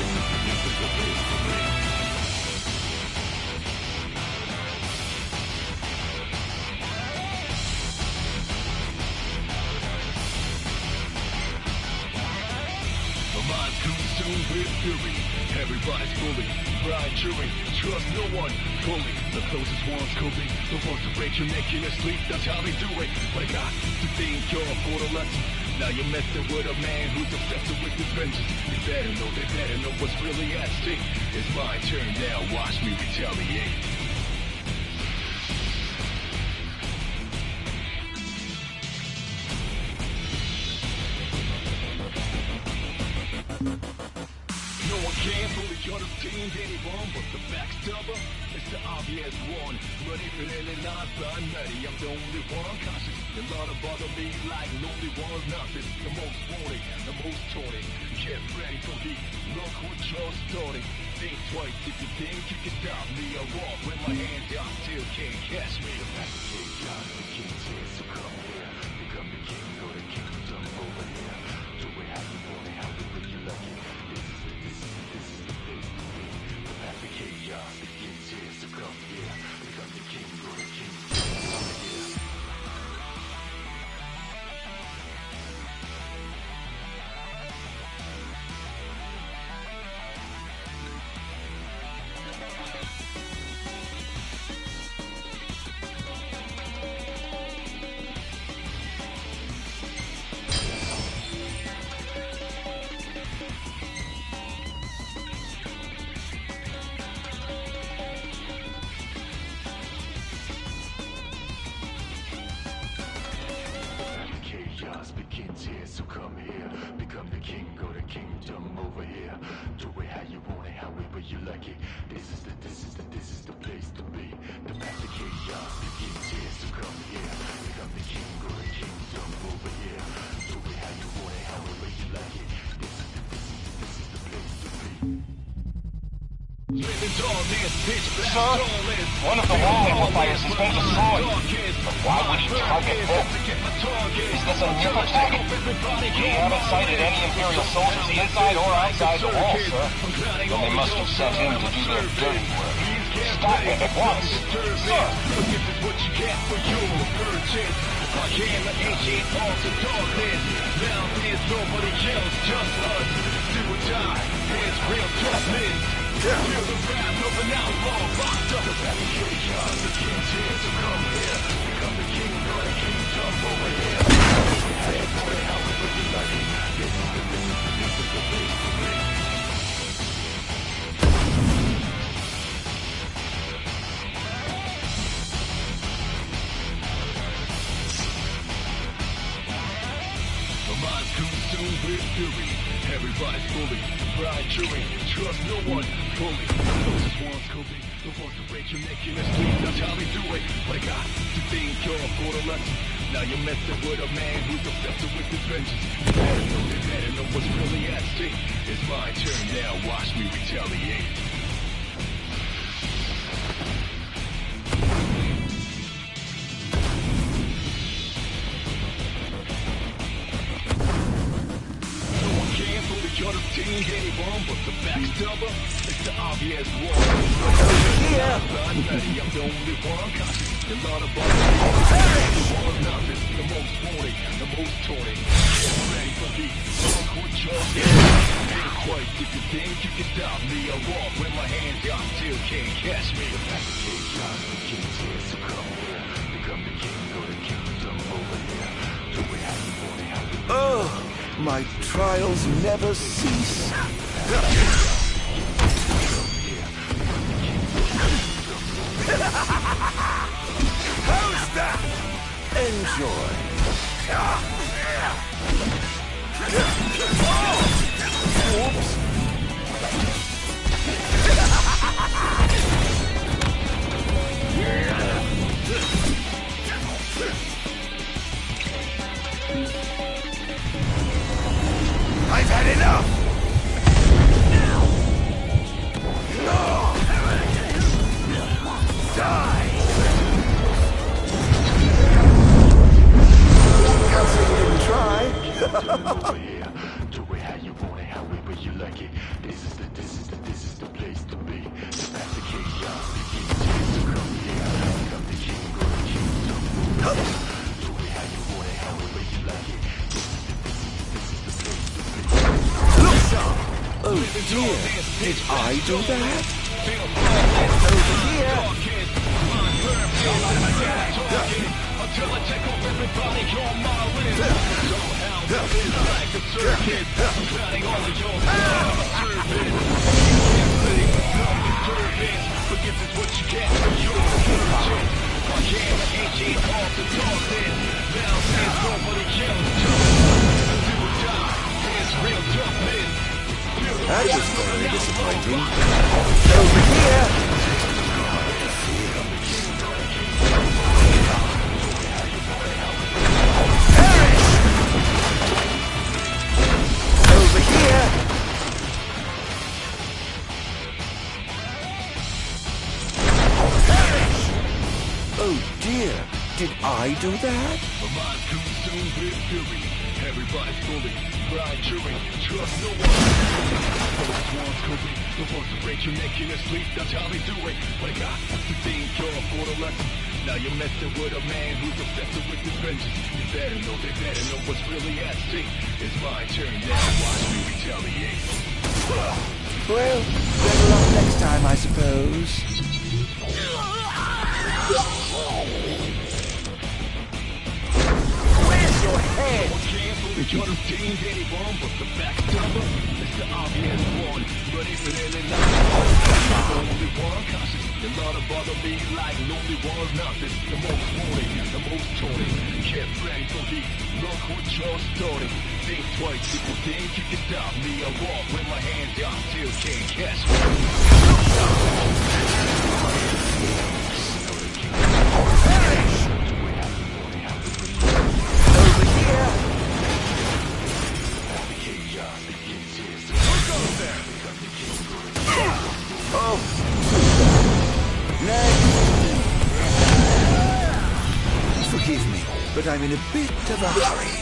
[SPEAKER 18] mind's consumed with fury. Everybody's bully, blind jury, trust no one fully. The closest ones could be the ones to break your neck in your sleep. That's how they do it. But I got to think you're for the lesson. Now you're messing with a man who's obsessed with his vengeance. They better know what's really at stake. It's my turn now, watch me retaliate. No one can fully understand anyone but the backstabber. It's the obvious one. But if it ain't not I'm ready, I'm the only one conscious. A lot of bother me like lonely one's nothing. The most wanted, the most taunted. Get ready for the look what you're starting. Think twice if you think you can stop me. I walk with my hands out, still can't catch me. The back of the God, the king says to come here. Become the king, go to kingdom over here. Do it how you want it, how you bring you lucky. This is the place to be. The path of chaos, the king says to come here. Become the king, go to kingdom over here. Begins here, so come here. Become the king, go to kingdom over here. Do it how you want it, however you like it. This is the place to be. The path of chaos begins here, so come here. Become the king, go to kingdom over here. Do it how you want it, however you like it. This is the place to be.
[SPEAKER 6] Sir, one of the wall amplifiers has been destroyed. But why would he target this? Is this a nip attack? We haven't sighted any Imperial soldiers inside or outside the wall, sir. Then they must have sent him to do their dirty work. Stop it at once, sir!
[SPEAKER 18] This is what you get for your purchase. I am an ancient altar darkness. Now there's nobody else, just us. Do or die, it's real toughness. Feel the wrath of an outlaw rocked up. The path of chaos, the king's here, so come here. Become the king, go to kingdom over here. Hey, boy, however you like it. This is the place to be. My mind's consumed with fury. Everybody's bully, blind jury, trust no one fully. The closest ones could be the ones to break your neck in the street. That's how they do it. But I got to think you're for the lesson. Now you're messing with a man who's obsessed with his vengeance. They better know what's really at stake. It's my turn now, watch me retaliate. Understand anyone but the backstabber. It's the obvious one. Yeah. I'm ready, I'm the only one conscious. A lot of bugs. The nothing. The most wanted, the most taunted. Get ready for the hardcore charge. Ain't quite if you think you can stop me. I walk with my hands out, still can't catch me. The path of chaos, the king's here, so come here. Become the king, go to kingdom over here. Do it how you want it, how you want it.
[SPEAKER 17] My trials never cease. How's that? Enjoy. Oops. I've had enough! No! Die! Can't say you didn't try.
[SPEAKER 18] Over here, do it how you want it, however you like it. This is the place to be. The path of chaos, the king's here, so come here. Become the king, go to kingdom. Do it how you want it, however you like it. This is the place to be.
[SPEAKER 17] Look sharp! Oh dear, did I do that? Over here! Until I take off everybody on my list. Somehow this is like a circus. I'm counting all of your service. Forgive is what you get for your purchase. I can't ain't hard to talk this. Now since nobody else do or die. It's real toughness. That was very disappointing. Over here! Over here! Oh dear, did I do that? My mind's consumed with fury. Everybody's fully blind chewing. Trust no one. Those ones could be the ones who break your neck in your sleep. That's how they do it. But I got to think you're for the lesson. Now you're messing with a man who's obsessed with his vengeance. You better know, they better know what's really at stake. It's my turn now. Watch me retaliate. Well, better luck next time, I suppose. Where's your head? You're the team, anyone but the backstabber. It's the obvious one. Ready for any line. The only one conscious. You're not to bother me like lonely one. Not this. The most wanted, the most taunted. Get ready for heat. Look what you're starting. Think twice if you think you can stop me. I walk with my hands out. Still can't catch me. Over here. Oh! Next! Forgive me, but I'm in a bit of a hurry.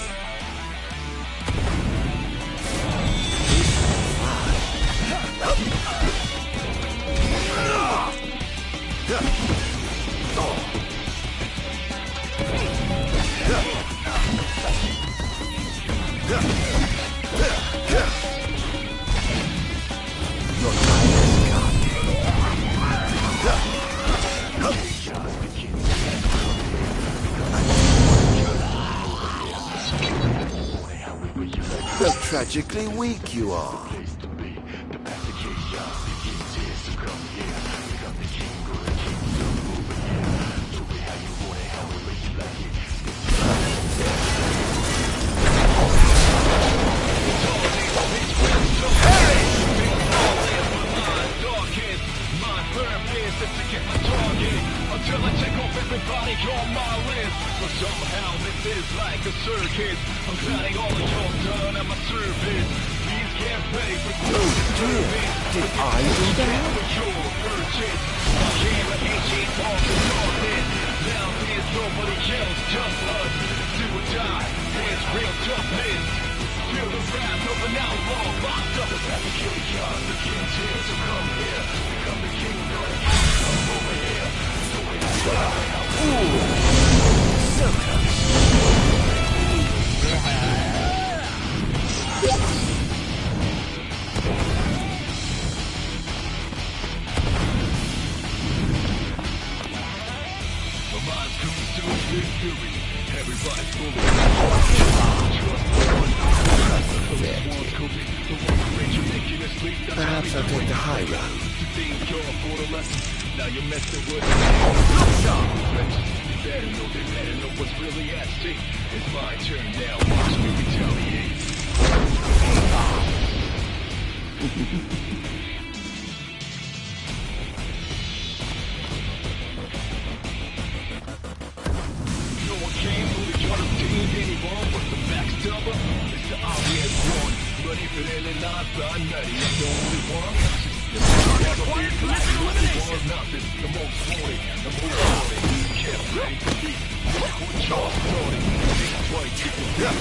[SPEAKER 17] How tragically weak you are. Until I take off everybody on my list. But somehow this is like a circus. I'm counting all of your done at my service. Please get ready for service. Did I do that? For your purchase. My camera ain't on the darkness. Now there's nobody else, just us. Do or die. There's real toughness. Feel the wrath of an outlaw locked up. The king comes, the king's here, so come here. Become the king, come over here. Ooh, so close. My mind's consumed with fury. Everybody's fully. Perhaps I'll take the high road. Now you're messing with me. Look sharp! They better know what's really at stake. It's my turn now. Watch me retaliate. No one came for the unobtained anyone but the backstabber. It's the obvious one. Ready for any life, I'm ready. I'm the only one. Target acquired class elimination. The most wanted, the most wanted. Kept ready for me. Look what y'all started. Think twice, you can think.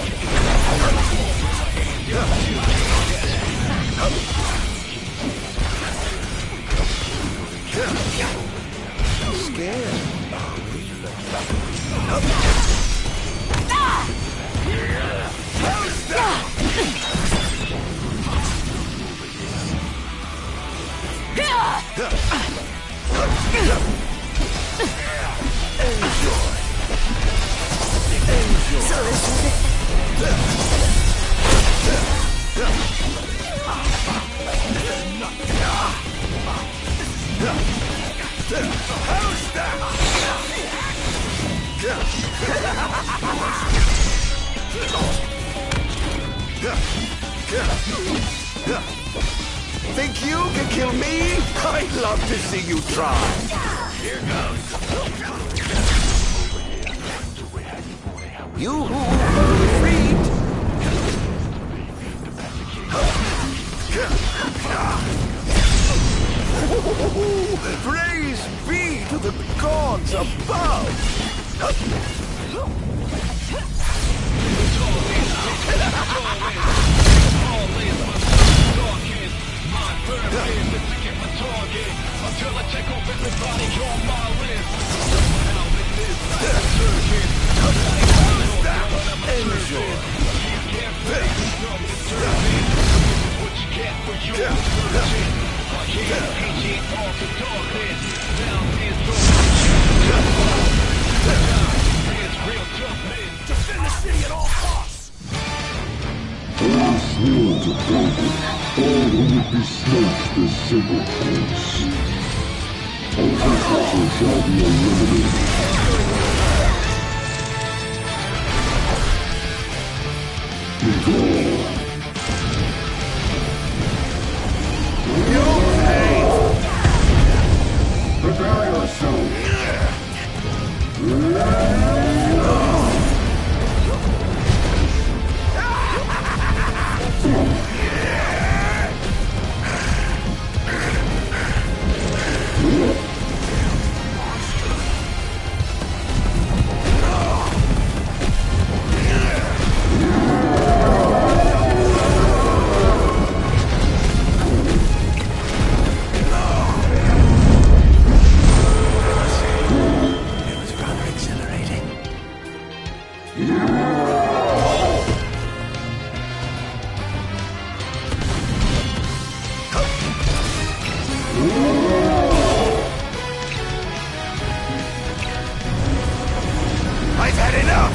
[SPEAKER 17] I'm scared.
[SPEAKER 3] Think you can kill me? I'd love to see you try. Here goes. You are freed. Praise be to the gods above.
[SPEAKER 17] Until I check off everybody on my list. Now this is like a circus.
[SPEAKER 3] Enjoy.
[SPEAKER 17] You can't fake from the surface. What you get for your searching. I can't ancient off the darkness. Now there's no It's real toughness. Defend the city at all costs.
[SPEAKER 19] I swear to God, all who would be snatched as simple points. All the shall be eliminated. Begone.
[SPEAKER 3] You hate.
[SPEAKER 19] Prepare yourself.
[SPEAKER 3] I've had enough!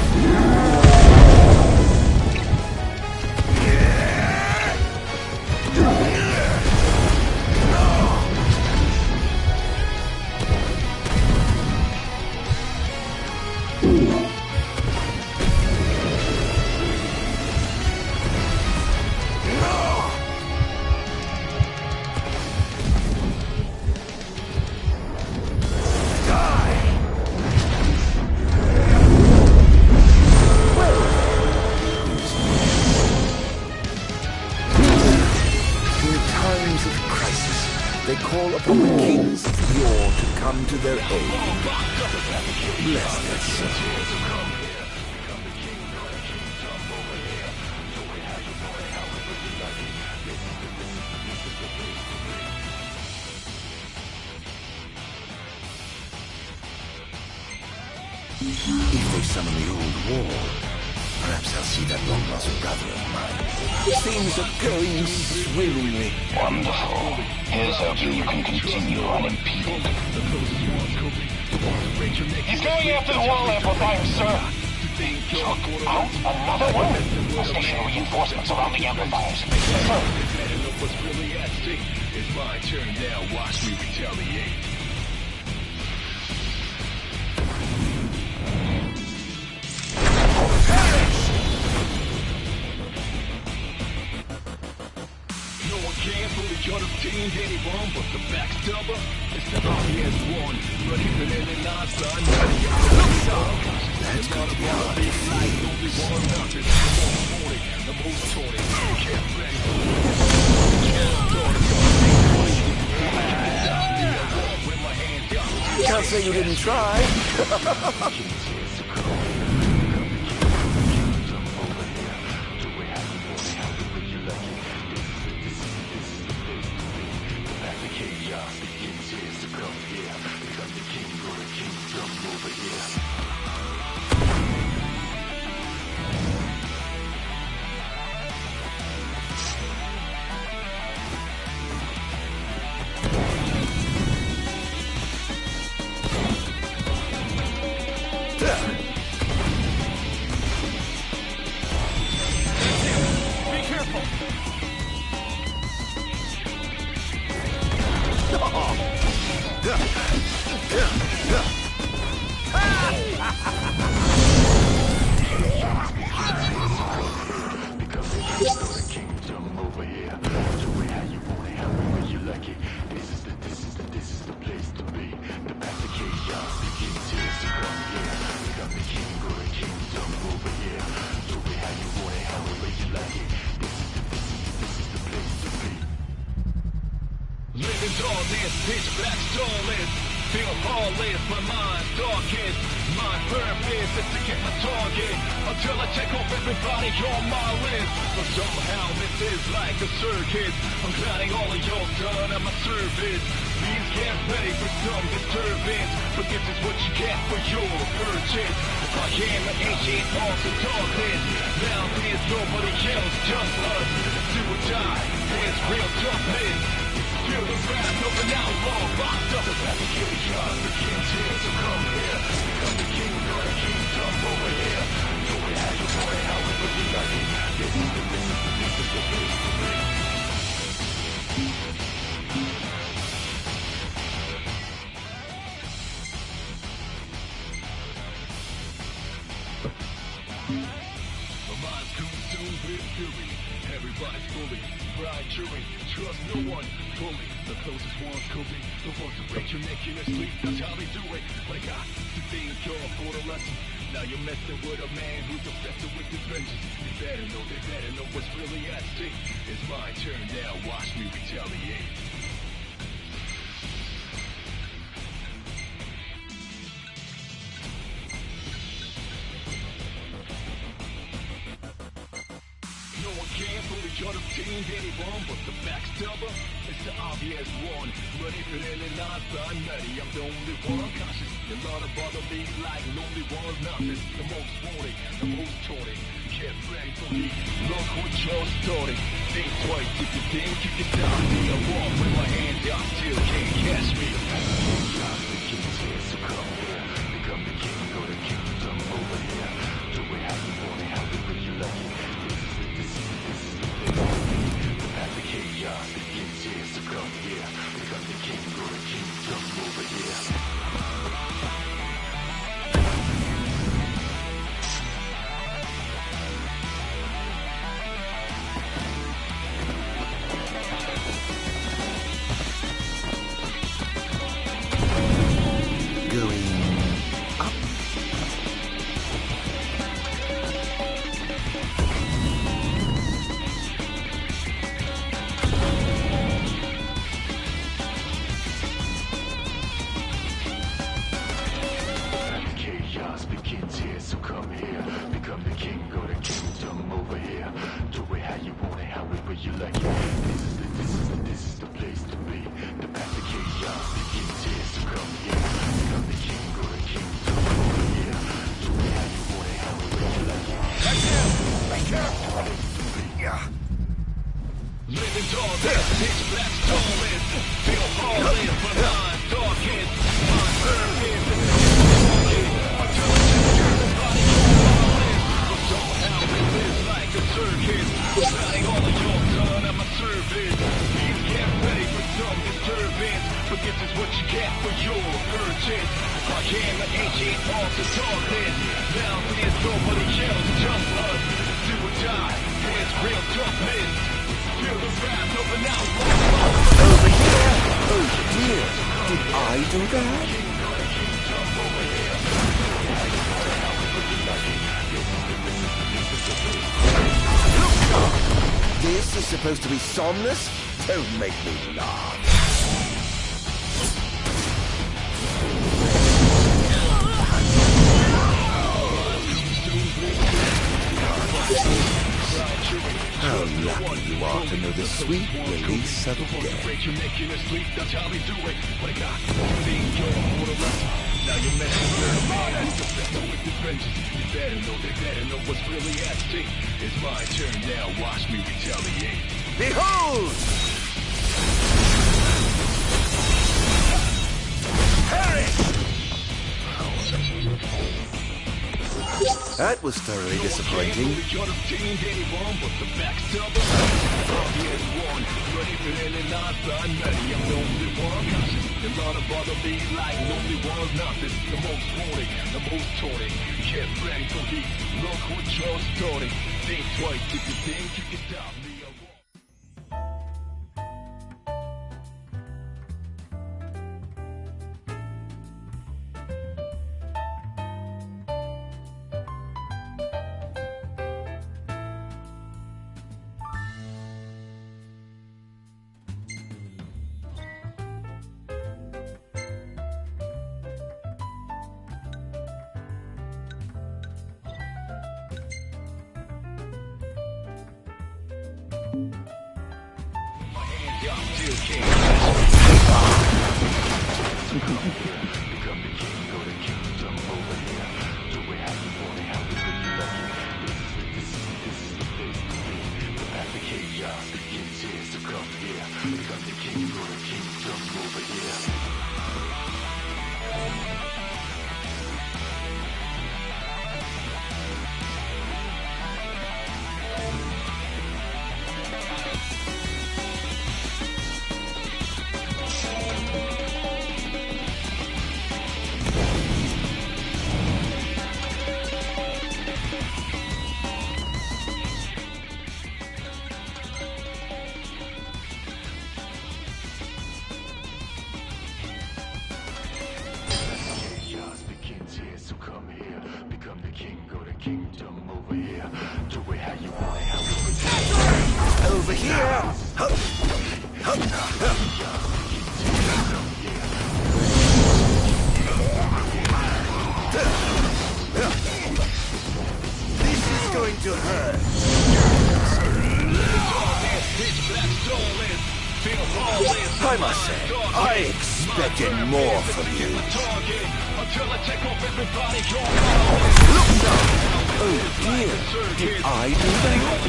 [SPEAKER 3] They call upon the kings of yore to come to their aid. Bless their souls. If they summon the old war, perhaps I'll see that long-lost brother of mine. Things are going swimmingly.
[SPEAKER 6] Wonderful. Here's hoping you can continue unimpeded. He's going after the wall amplifier, sir. Took out another one? I'll station reinforcements around the amplifiers. Sir.
[SPEAKER 17] What's really at stake? It's my turn now. Watch me retaliate. Can't fully understand anyone but the backstabber. It's the obvious one, but even in the non-sun, that's going to be hard. Like only one mountain, the most torny, can't play.
[SPEAKER 3] Can't say you didn't try.
[SPEAKER 17] Living darkness, pitch black starless. Feel heartless, my mind's darkest. My purpose is to get my target until I check off everybody on my list. But somehow this is like a circus. I'm gliding all of your done at my service. Please get ready for some disturbance, but this is what you get for your purchase. I am an ancient arms of darkness. Now there's nobody else, just us. Do or die, there's real toughness. Feel the wrath of an outlaw locked up. The chaos, the king's here, so come here. Become the king of the kingdom over here. Do it how you want it, how it would you like it. This is the place to be. My mind's consumed with fury. Everybody's fully bright jury. Trust no one fully. The closest ones could be the ones who break your neck in your sleep. That's how they do it. But I got to think you're for the lesson. Now you're messing with a man who's obsessed with his vengeance. They better know what's really at stake. It's my turn now. Watch me retaliate. No one can fully understand anyone but the backstabber. It's the obvious one. But if it ain't not I'm ready. I'm the only one conscious. A lot of bother me like lonely one's nothing. The most wanted, the most taunted. Get ready for me. Look what you're starting. Think twice if you think you can stop me. I walk with my hands out, still can't catch me. The king's here, so come here. Become the king, go to kingdom over here. Do it how you want it, how it will you like it. The path of chaos, the king's here, so come here. Become the king, go to kingdom over here. Begins here, so come here. Become the king, go to kingdom over here. Do it how you want it, how it will you like it. This is the place to be. The path of chaos begins here, so come here. Become the king, go to kingdom over here. Do it how you want it, how it will you like it. That's him! Be careful! Yeah. Living darkness, pitch black storming. Feel heartless, but not darkest. My purpose is circus. Running all of your done at my service. Please get ready for some disturbance, but this is what you get for your purchase. I am an ancient arms of darkness. Now there's nobody else, just us. Do or die, there's real toughness. Feel the wrath of an outlaw.
[SPEAKER 20] Over here! Oh dear! Did I do that? This is supposed to be Somnus? Don't make me laugh. How lucky you are to know the sweet release of death.
[SPEAKER 17] That's how they do it. But I got think you're for the lesson. Now you're messing with a man who's obsessed with his vengeance. They better know what's really at stake. It's my turn now, watch me retaliate.
[SPEAKER 20] Behold! Perish! That was thoroughly disappointing.
[SPEAKER 17] Think twice if you think you can stop me.
[SPEAKER 20] Over here! This is going to hurt. I must say, I expected more from you. Look now! Oh dear, did I do that?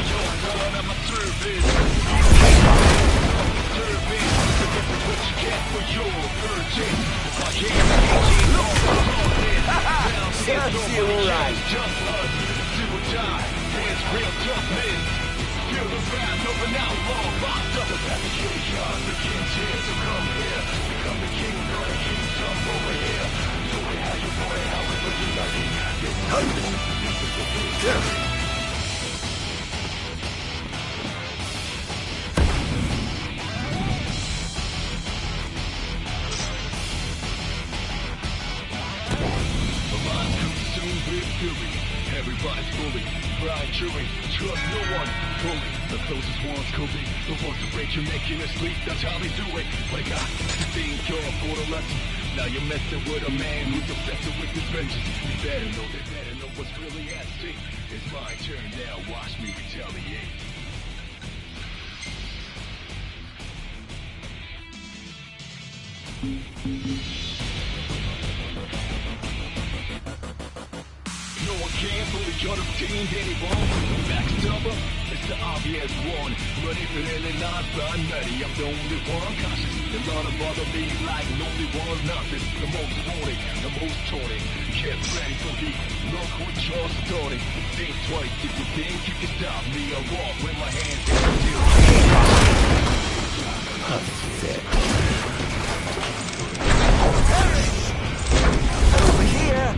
[SPEAKER 20] Serves you right.
[SPEAKER 17] Everybody's bully, Brian chewing, trust no one, fully. The closest ones could be the ones to break your neck in your sleep, that's how they do it. But I got to think you're for the lesson. Now you're messing with a man who's obsessed with his vengeance. You better know what's really at stake. It's my turn now, watch me retaliate. No one can fully understand any wrong. Backstabber, it's the obvious one. But if it really not by nutty, I'm the only one cautious. There's not a bother me like lonely one nothing. The most wanted, the most taunted. Get ready for the look what you're starting. Think twice if you think you can stop me. I walk with my hands down still.
[SPEAKER 20] Over here!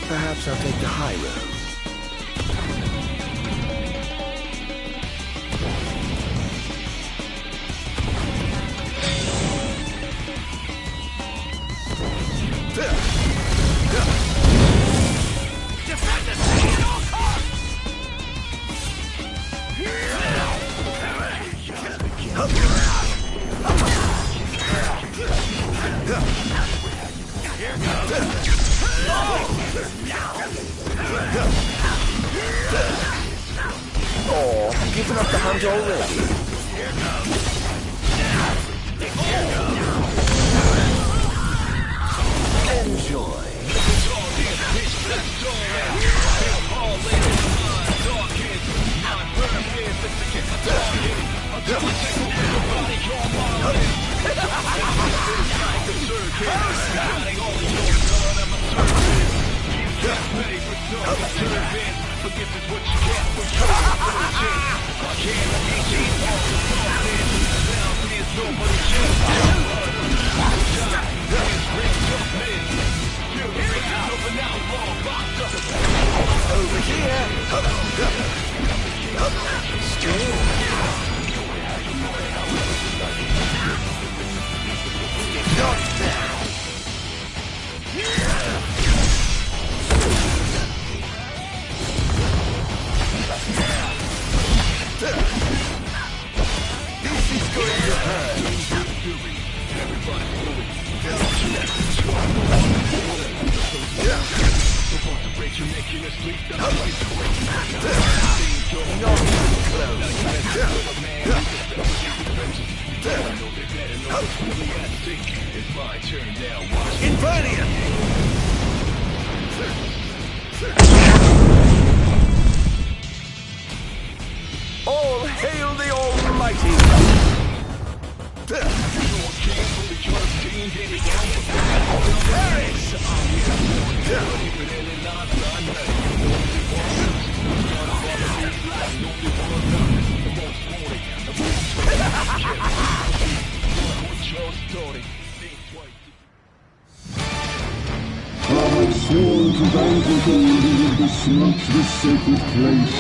[SPEAKER 20] Perhaps I'll take the high road.
[SPEAKER 17] Defend the city at all costs!
[SPEAKER 20] Oh, giving up the hunt already. Enjoy.
[SPEAKER 17] Over here!
[SPEAKER 20] Not now!
[SPEAKER 3] All hail the Almighty!
[SPEAKER 19] I have sworn to vanquish all who would besmirch this sacred place.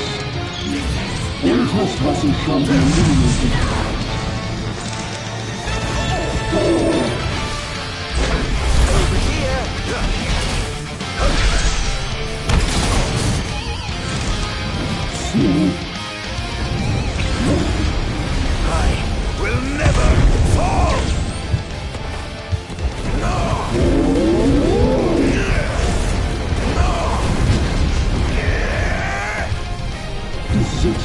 [SPEAKER 19] All trespassers shall be eliminated.
[SPEAKER 3] I will never fall!
[SPEAKER 19] This is it.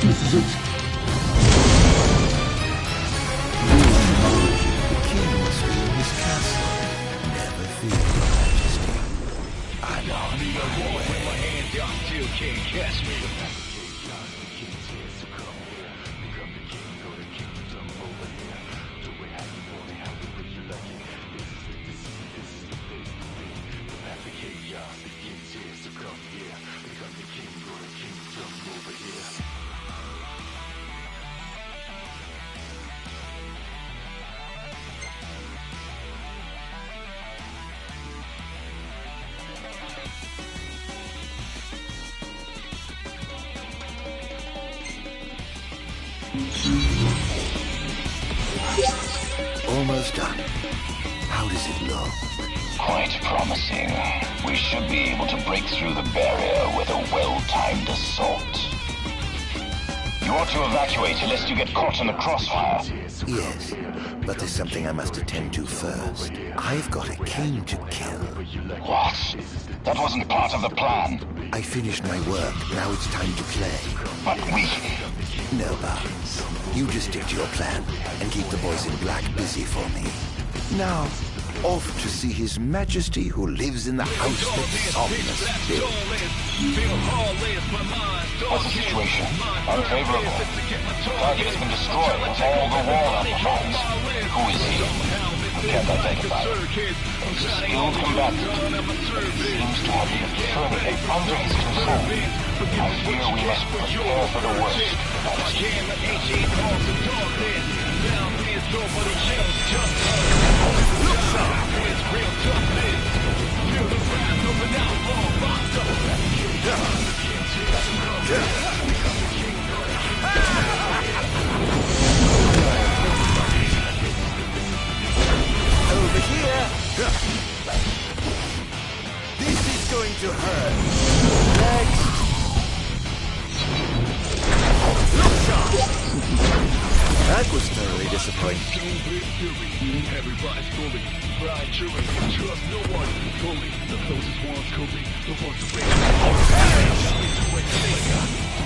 [SPEAKER 19] This is it.
[SPEAKER 3] The king is still in his castle. Never fear, Your Majesty. I'm on my way. My hand up, still can't catch me. Almost done. How does it look?
[SPEAKER 6] Quite promising. We should be able to break through the barrier with a well-timed assault. You ought to evacuate lest you get caught in the crossfire.
[SPEAKER 3] Yes, but there's something I must attend to first. I've got a king to kill.
[SPEAKER 6] What? That wasn't part of the plan.
[SPEAKER 3] I finished my work. Now it's time to play.
[SPEAKER 6] But we...
[SPEAKER 3] No, Barnes. You just stick to your plan and keep the boys in black busy for me. Now, off to see His Majesty who lives in the house that Somnus built.
[SPEAKER 6] What's the situation? Unfavorable. The target has been destroyed with all the wall amplifiers. Who is he? We can't identify him. He's a skilled combatant, but he seems to have the infirmity under his control. I fear we must prepare for the worst.
[SPEAKER 3] Over here! This is going to hurt. Next! That was thoroughly disappointing.
[SPEAKER 17] Everybody's bully. Brian Truman can trust no one. Bully. The closest one's Kobe. The ones to break.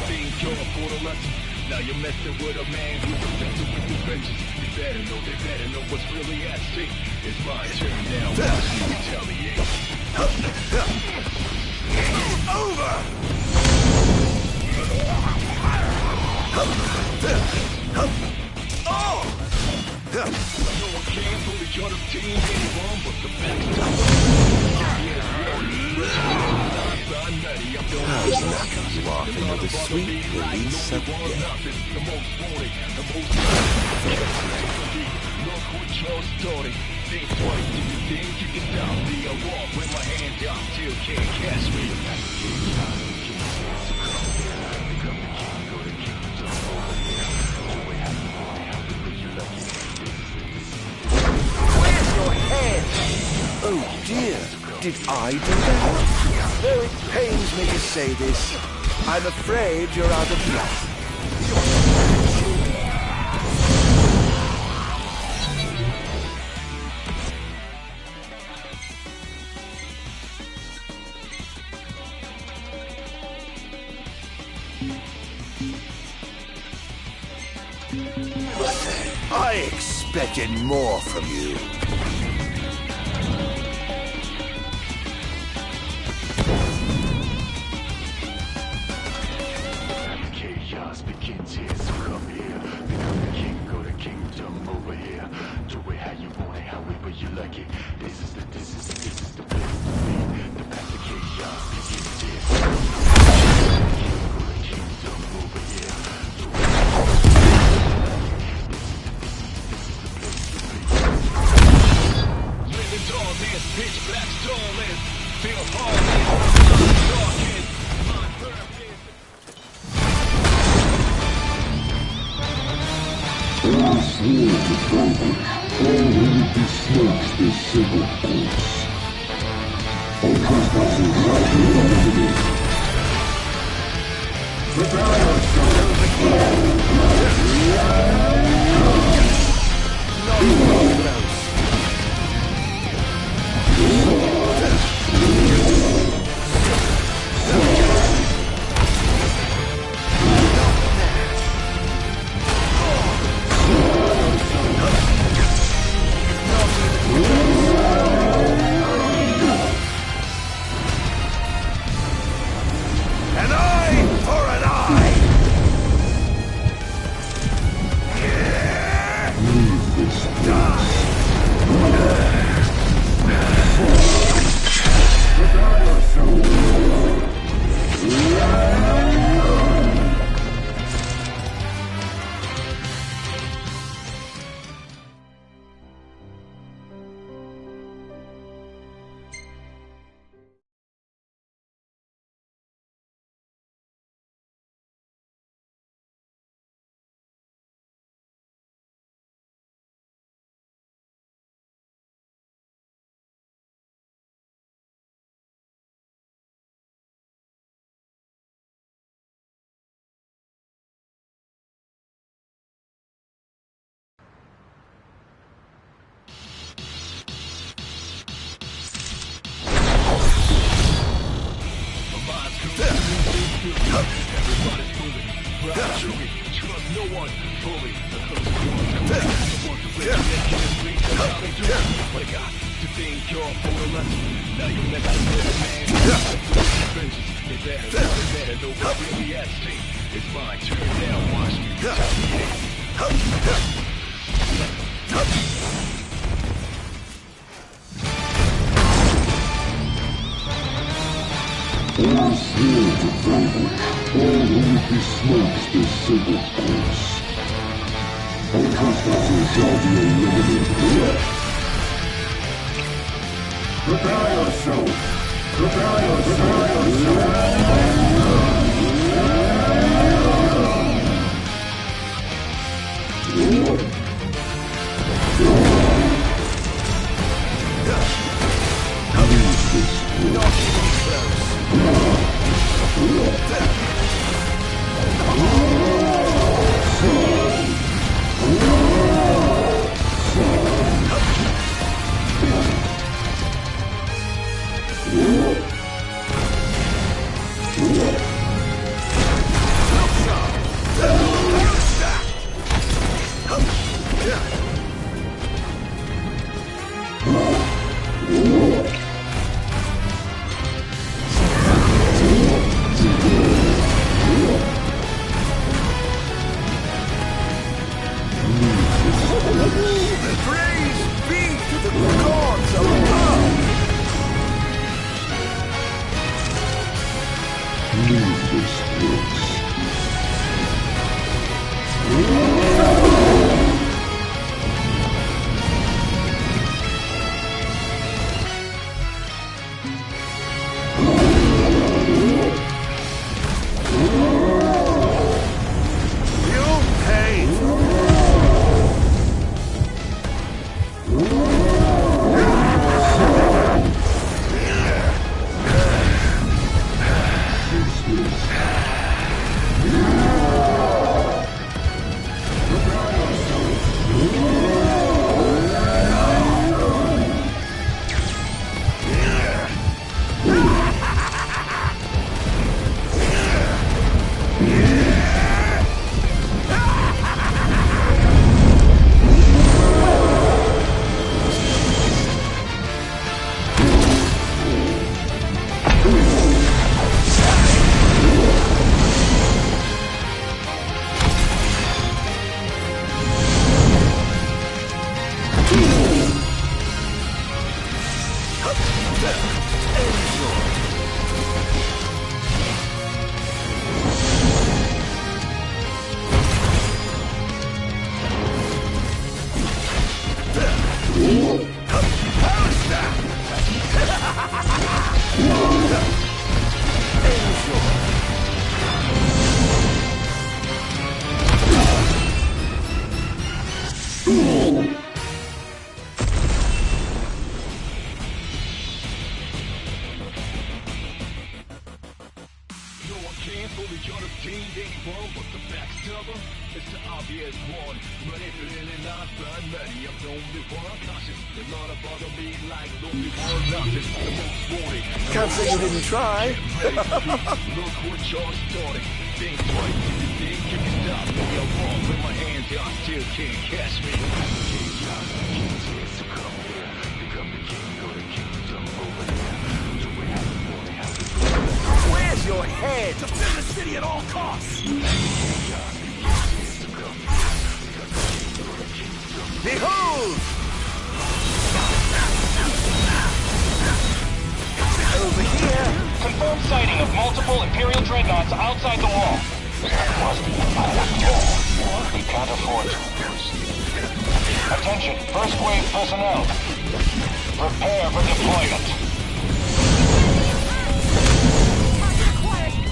[SPEAKER 17] Being killed for the lesson. Now you're messing with a man who's protected with the vengeance. They better know what's really at stake. It's my turn now. Watch me retaliate.
[SPEAKER 3] Over!
[SPEAKER 17] No one can fully join the team anymore, but the
[SPEAKER 3] How's lucky you are for another sweet release of death?
[SPEAKER 17] think twice. Do you think you can stop me? I walk with my hands up, still can't catch me.
[SPEAKER 20] Where's your head? Oh dear, did I do that? Though it pains me to say this, I'm afraid you're out of luck. I expected more from you.
[SPEAKER 17] Chaos begins here, so come here. Become the king, go to kingdom over here. Do it how you want it, however you like it. This is the place to be. The path of chaos begins here. Go to kingdom over here. Do it how you like it. This is the place to be. Living darkness, pitch black storming. Feel hard, darkness. My purpose.
[SPEAKER 19] I swore to vanquish all who would besmirch this sacred course. All trespassers shall be eliminated. Prepare yourselves.
[SPEAKER 20] An eye for an eye!
[SPEAKER 19] Leave this place. Prepare yourselves.
[SPEAKER 17] Everybody's moving. Trust no one fully. What I got to think you're for a lesson. Now you'll never live, man. They better know what really at stake. It's my turn now. Watch me retaliate.
[SPEAKER 19] I swore to vanquish all who would besmirch this sacred course. All trespassers shall be eliminated. Prepare yourself! Prepare yourself!
[SPEAKER 20] Can't say you didn't try.
[SPEAKER 17] Look what y'all started. Think twice if you think you can stop me. I'm wrong with my hands, y'all still can't catch me.
[SPEAKER 20] Where's your head? Defend the city at all costs! Behold! Over here!
[SPEAKER 6] Confirmed sighting of multiple Imperial dreadnoughts outside the wall. That must be a pilot wall. We can't afford to lose. Attention, first wave personnel. Prepare for deployment.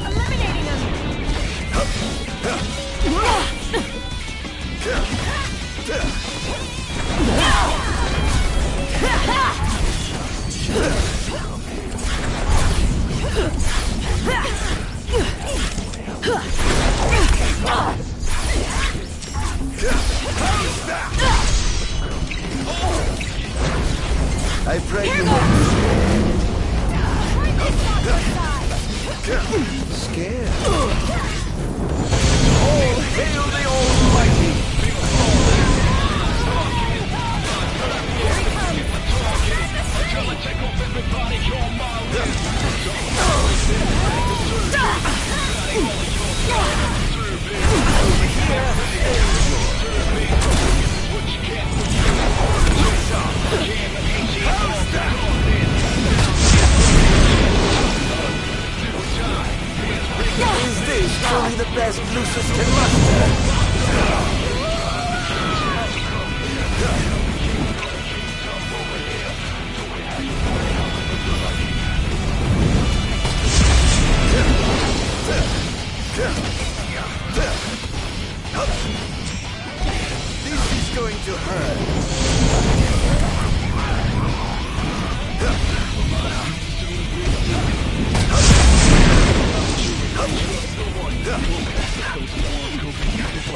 [SPEAKER 4] Eliminating them!
[SPEAKER 20] I pray you won't scared. All hail the Almighty! Is this truly the best Lucius can muster? This is going to hurt.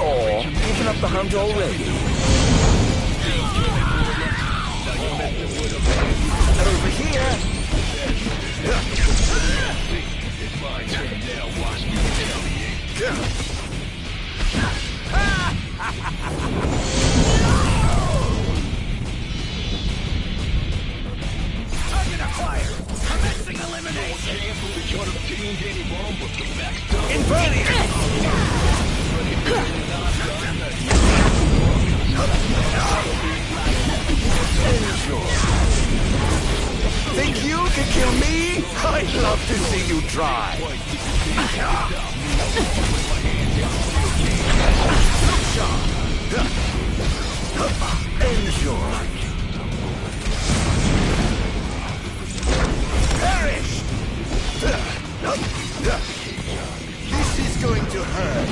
[SPEAKER 20] Oh, giving up the hunt already. Over here.
[SPEAKER 17] It's my turn now, watch me retaliate.
[SPEAKER 20] Target acquired. Commencing elimination. Inverted. Think you can kill me? I'd love to see you try. Enjoy. Perish! This is going to hurt.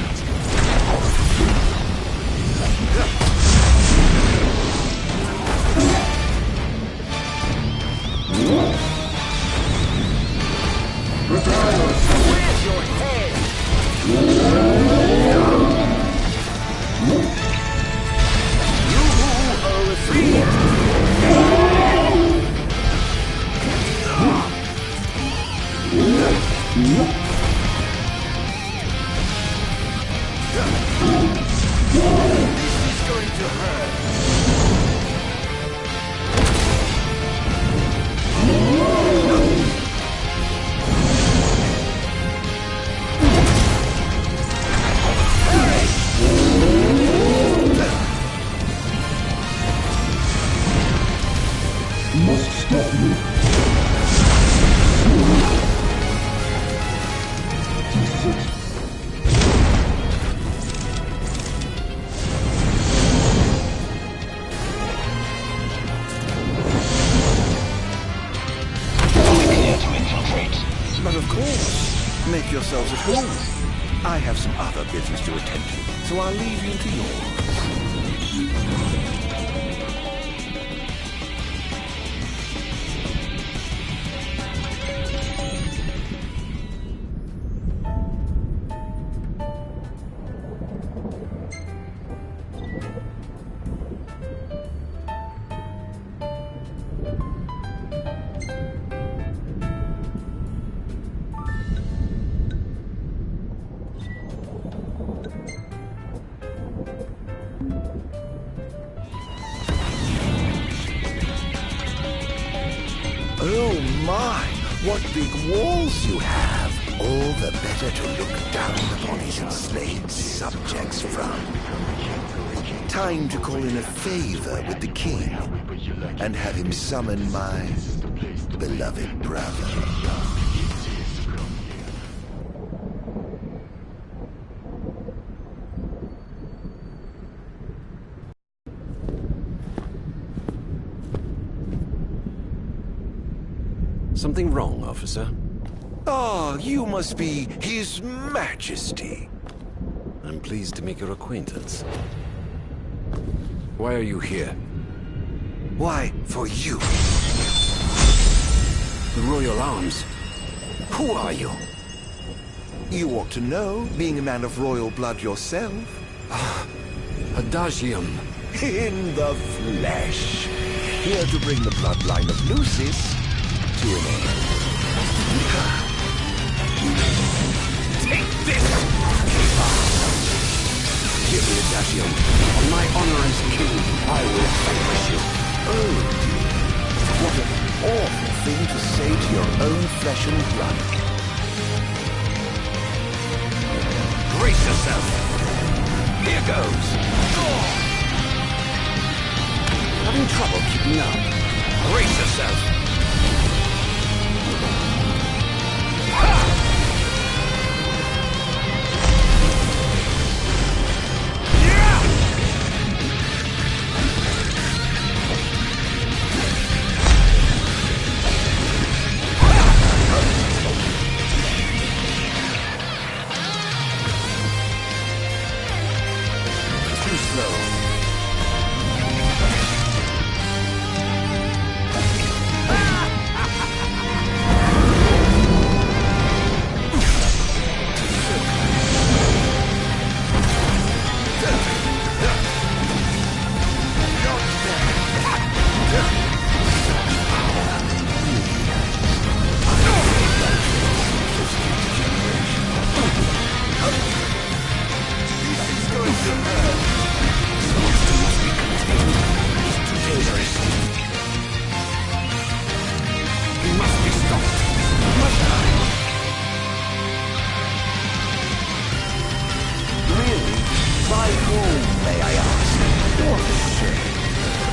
[SPEAKER 19] Must stop you.
[SPEAKER 6] Clear to infiltrate.
[SPEAKER 20] But of course, make yourselves at home. I have some other business to attend to, so I'll leave you to yours. Oh my, what big walls you have! All the better to look down upon his enslaved subjects from. Time to call in a favor with the king and have him summon my beloved brother.
[SPEAKER 5] Something wrong, officer?
[SPEAKER 20] Ah, you must be His Majesty.
[SPEAKER 5] I'm pleased to make your acquaintance. Why are you here?
[SPEAKER 20] Why, for you.
[SPEAKER 5] The Royal Arms. Who are you?
[SPEAKER 20] You ought to know, being a man of royal blood yourself.
[SPEAKER 5] Adagium.
[SPEAKER 20] In the flesh. Here to bring the bloodline of Lucis to an end.
[SPEAKER 5] Take this! Give me Adagium. On my honor as king, I will vanquish you.
[SPEAKER 20] Oh dear. What an awful thing to say to your own flesh and blood.
[SPEAKER 5] Brace yourself. Here goes. Having trouble keeping up. Brace yourself.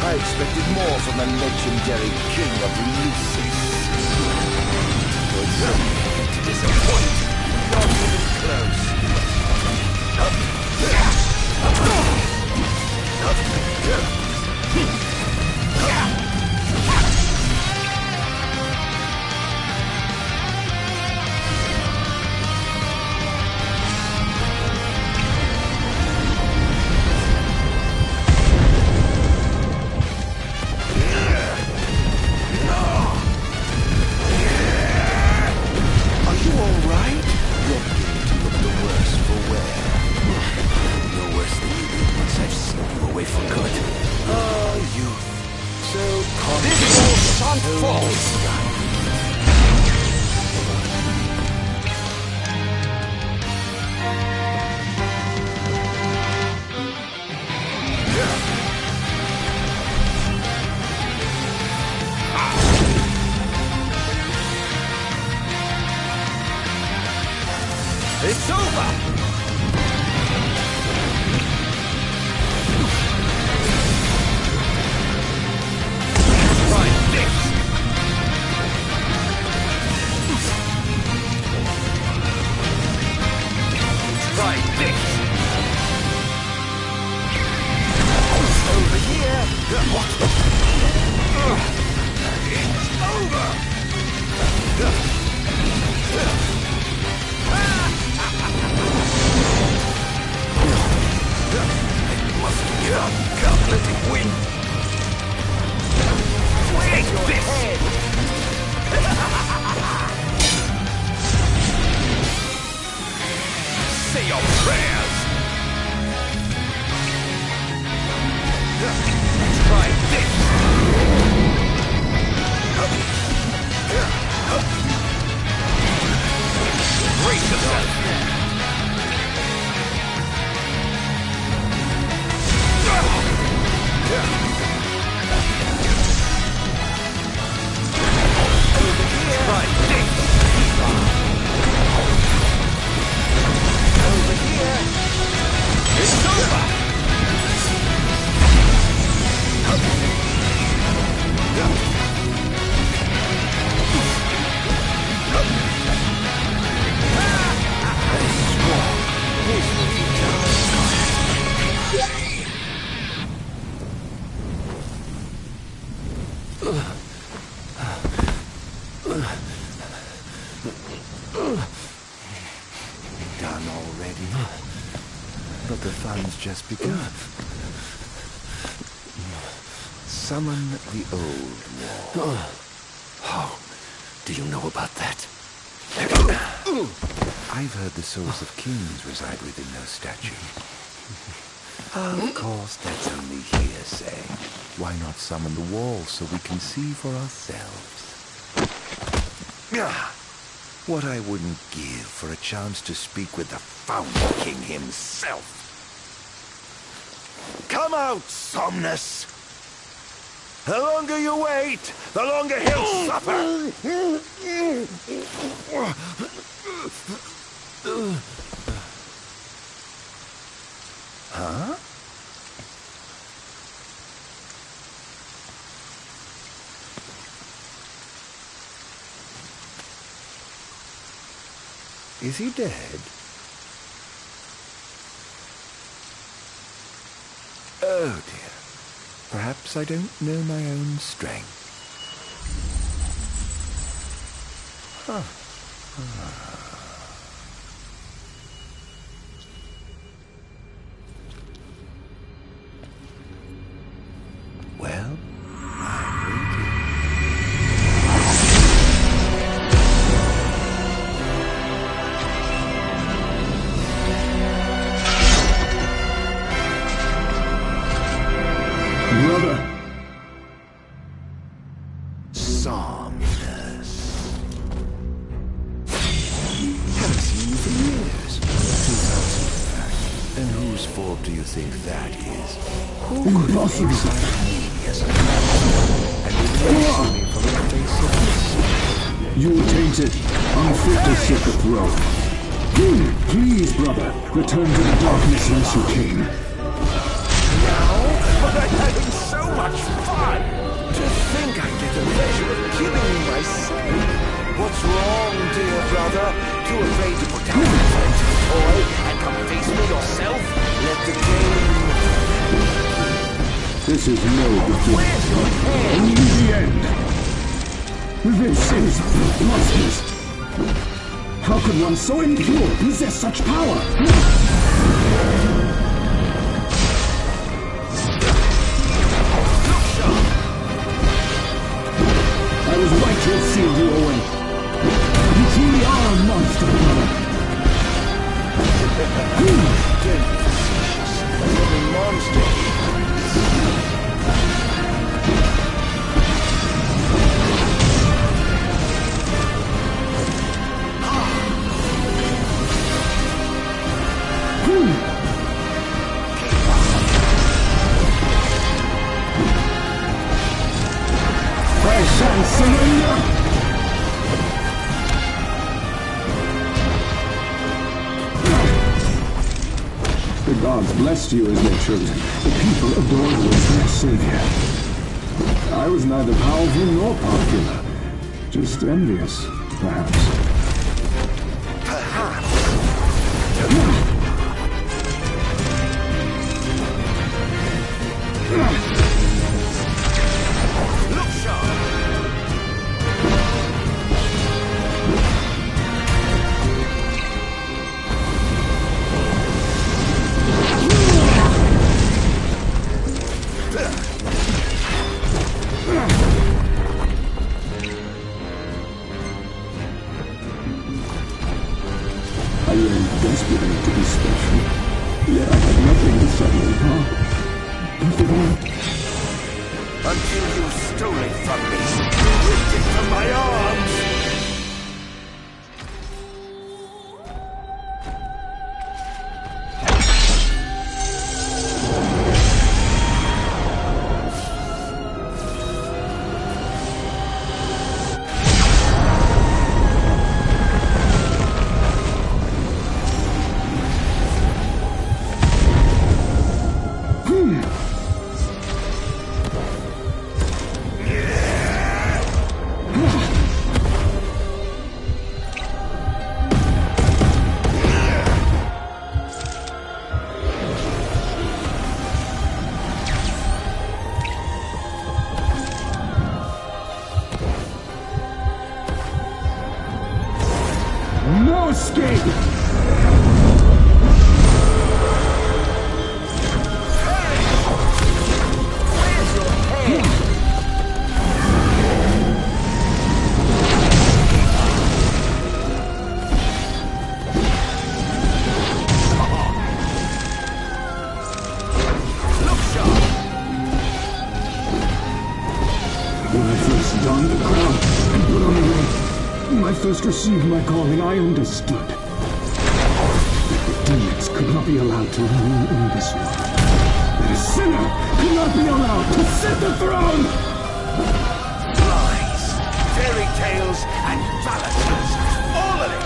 [SPEAKER 20] I expected more from the legendary king of Lucis. But something to disappoint. Not even close.
[SPEAKER 5] It's over! Try this!
[SPEAKER 20] Done already? But the fun's just begun. Summon the old wall.
[SPEAKER 3] How do you know about that?
[SPEAKER 20] I've heard the souls of kings reside within those statues. Of course, that's only hearsay. Why not summon the wall so we can see for ourselves? What I wouldn't give for a chance to speak with the Founder King himself. Come out, Somnus! The longer you wait, the longer he'll suffer! Huh? Is he dead? Oh dear. Perhaps I don't know my own strength. Huh. Well, I'm waiting.
[SPEAKER 19] Brother.
[SPEAKER 20] Somnus. Haven't seen you for years. 2000. And whose fault do you think that is? Who could exile me as a man and erase me from the face of this?
[SPEAKER 19] You tainted, unfit to sit the throne. Please, brother, return to the darkness whence you came.
[SPEAKER 20] But I'm having so much fun! To think I get the pleasure of killing you myself! What's wrong, dear brother? Too afraid to put down your friend's toy and come face me yourself? Let the game...
[SPEAKER 19] This is no beginning. Only the end. This is monstrous. How could one so impure possess such power? I was right to have sealed you away. You truly are a monster, brother.
[SPEAKER 20] Don't be facetious. Only monster.
[SPEAKER 19] I shall surrender! The gods blessed you as their chosen. The people adored you as their savior. I was neither powerful nor popular. Just envious, perhaps.
[SPEAKER 20] Look sharp!
[SPEAKER 19] I yearned desperately to be special. Yet I had nothing to settle upon.
[SPEAKER 20] Until you stole it from me. Ripped it from my arms.
[SPEAKER 19] no escape! Donned the crown and put on the ring. When I first received my calling, I understood that the demons could not be allowed to rule in this world. That a sinner could not be allowed to sit the throne!
[SPEAKER 20] Lies, fairy tales, and fallacies. All of it!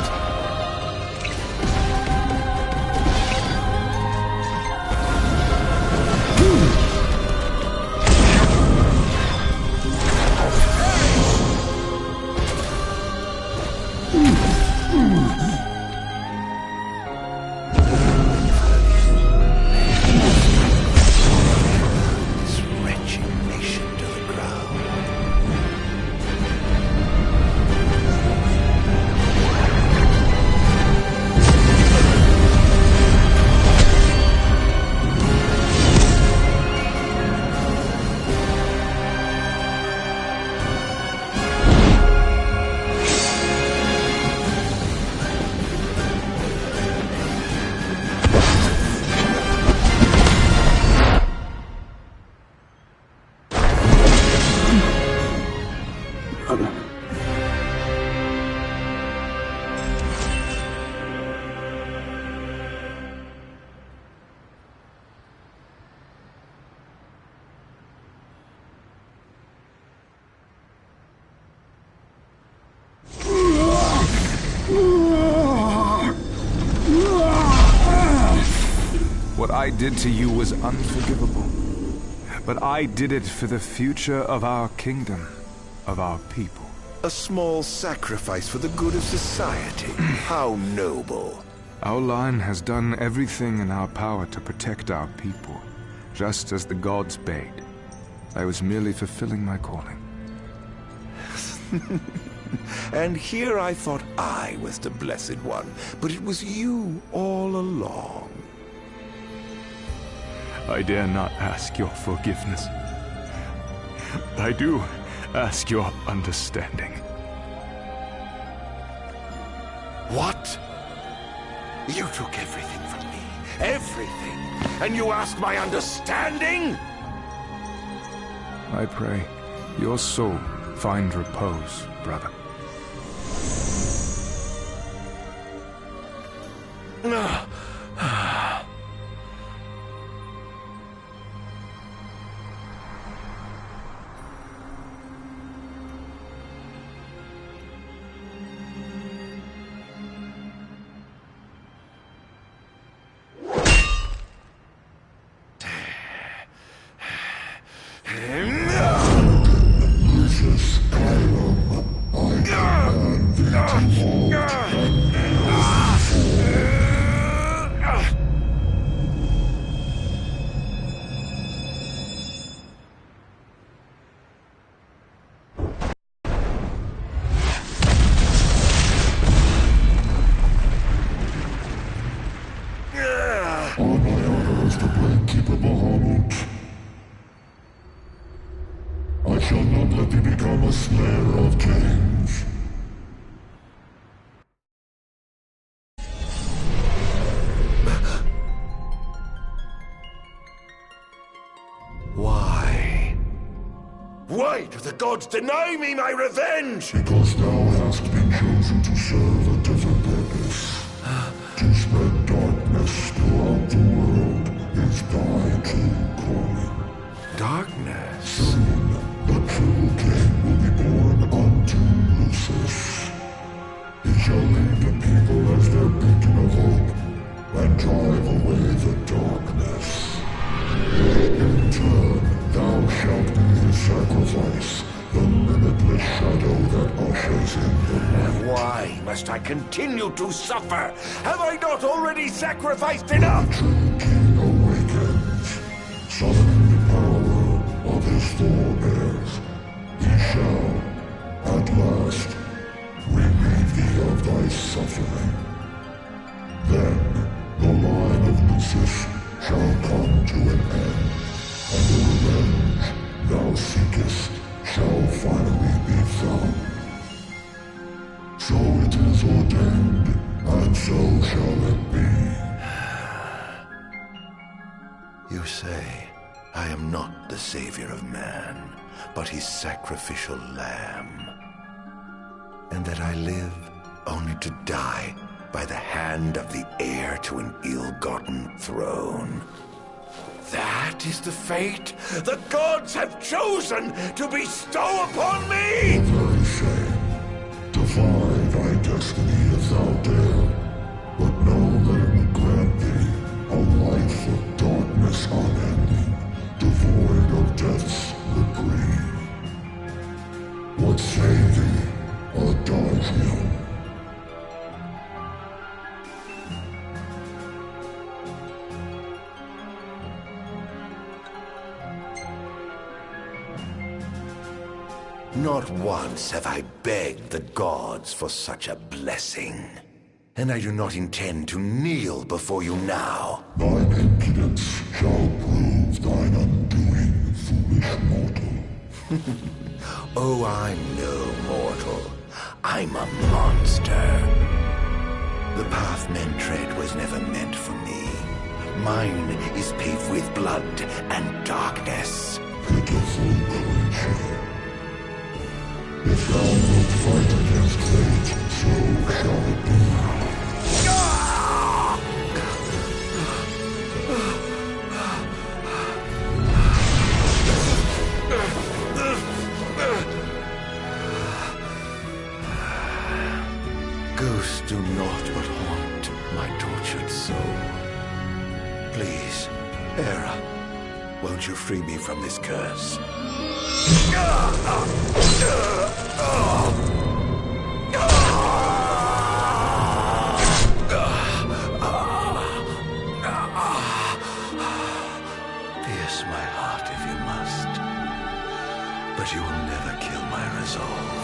[SPEAKER 10] What I did to you was unforgivable. But I did it for the future of our kingdom, of our people.
[SPEAKER 20] A small sacrifice for the good of society. How noble.
[SPEAKER 10] Our line has done everything in our power to protect our people, just as the gods bade. I was merely fulfilling my calling.
[SPEAKER 20] And here I thought I was the Blessed One, but it was you all along.
[SPEAKER 10] I dare not ask your forgiveness. I do ask your understanding.
[SPEAKER 20] What? You took everything from me. Everything. And you ask my understanding?
[SPEAKER 10] I pray your soul find repose, brother.
[SPEAKER 20] Why do the gods deny me my revenge?
[SPEAKER 21] Because thou hast been chosen to serve a different purpose. To spread darkness throughout the world is thy true calling.
[SPEAKER 20] Darkness?
[SPEAKER 21] Soon, the true king will be born unto Lucis. He shall lead the people as their beacon of hope, and drive away the darkness. In turn, thou shalt be his sacrifice, the limitless shadow that ushers in the light.
[SPEAKER 20] Why must I continue to suffer? Have I not already sacrificed enough?
[SPEAKER 21] The true king awakens, summoning the power of his forebears. He shall, at last, relieve thee of thy suffering.
[SPEAKER 20] savior of man, but his sacrificial lamb. And that I live only to die by the hand of the heir to an ill-gotten throne. That is the fate the gods have chosen to bestow upon me!
[SPEAKER 21] The very same. Defy thy destiny if thou dare, but know that it will grant thee a life of darkness unending, devoid of death's reprieve. What say thee, ARDYN?
[SPEAKER 20] Not once have I begged the gods for such a blessing. And I do not intend to kneel before you now.
[SPEAKER 21] Thine impudence shall prove thine undoing, foolish mortal.
[SPEAKER 20] Oh, I'm no mortal. I'm a monster. The path men tread was never meant for me. Mine is paved with blood and darkness.
[SPEAKER 21] Pitiful creature. If thou wilt fight against fate, so shall it be.
[SPEAKER 20] Ghosts do naught but haunt my tortured soul. Please, Hera, won't you free me from this curse? Pierce my heart if you must, but you will never kill my resolve.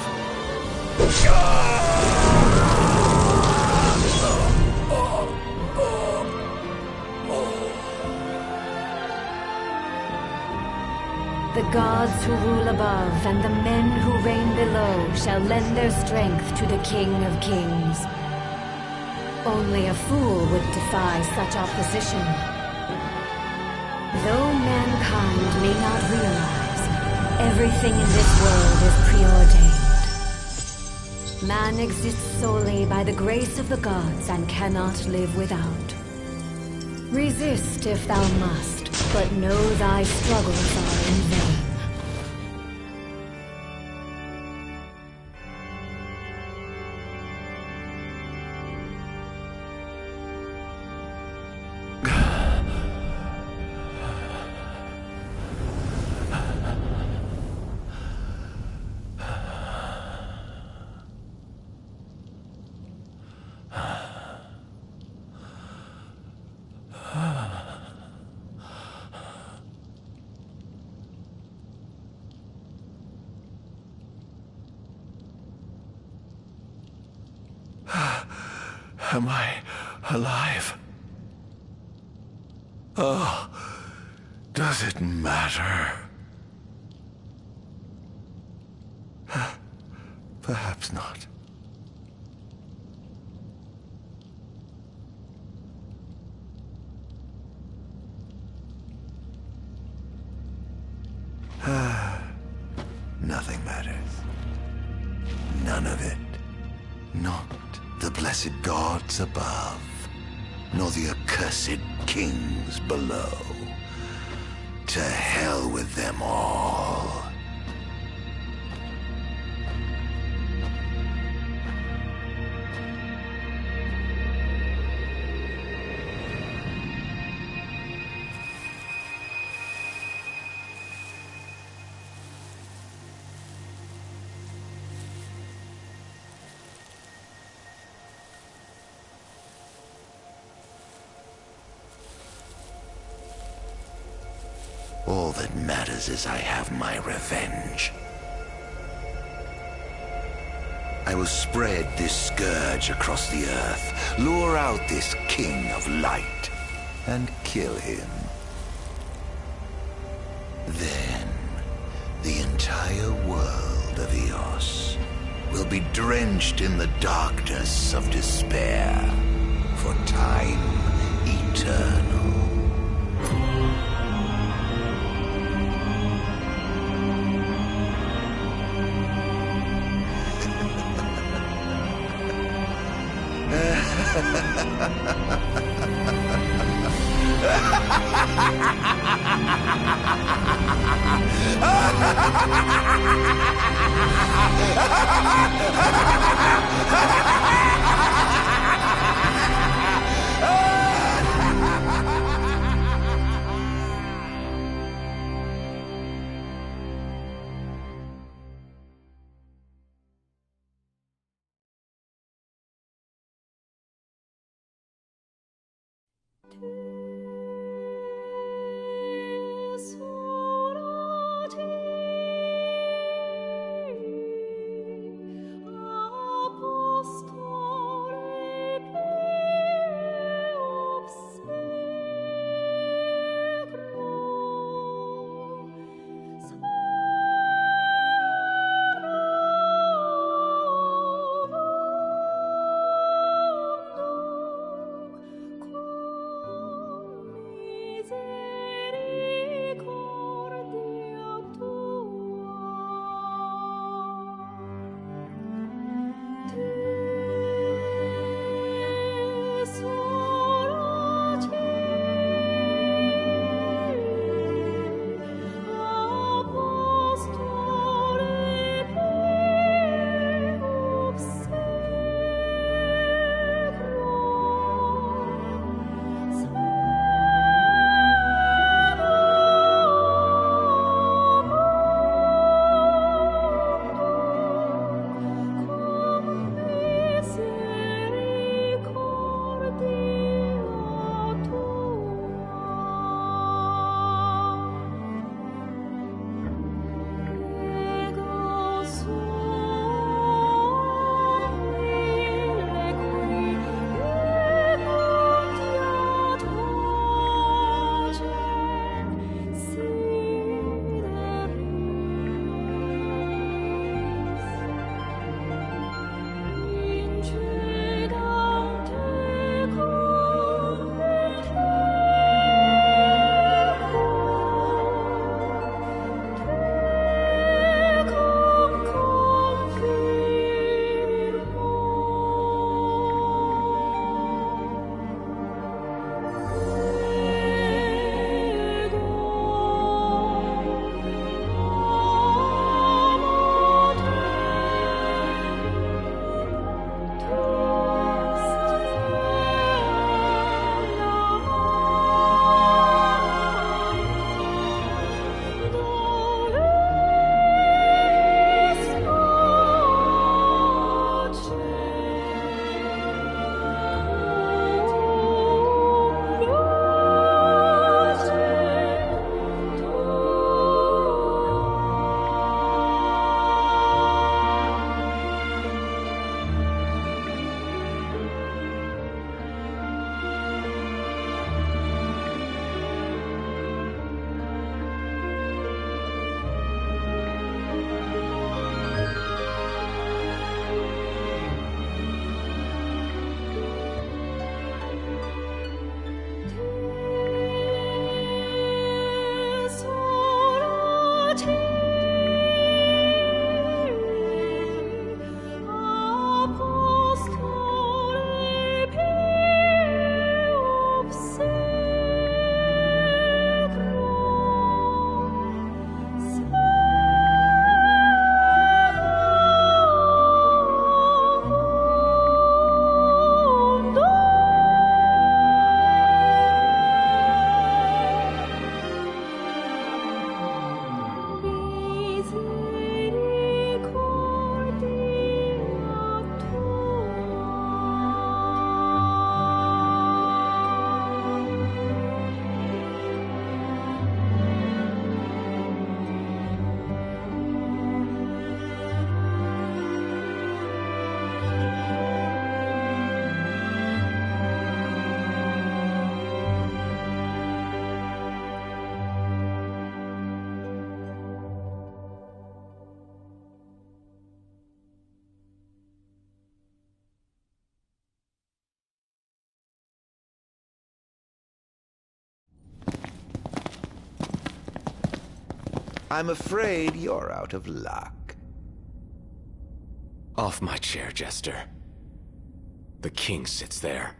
[SPEAKER 1] The gods who rule above and the men who reign below shall lend their strength to the King of Kings. Only a fool would defy such opposition. Though mankind may not realize, everything in this world is preordained. Man exists solely by the grace of the gods and cannot live without. Resist if thou must, but know thy struggles are in vain.
[SPEAKER 20] Am I alive? Oh, does it matter? Perhaps not. Nothing matters. None of it. Not the blessed gods above, nor the accursed kings below. To hell with them all. All that matters is I have my revenge. I will spread this scourge across the earth, lure out this king of light, and kill him. Then, the entire world of Eos will be drenched in the darkness of despair for time eternal. I'm afraid you're out of luck.
[SPEAKER 5] Off my chair, Jester. The king sits there.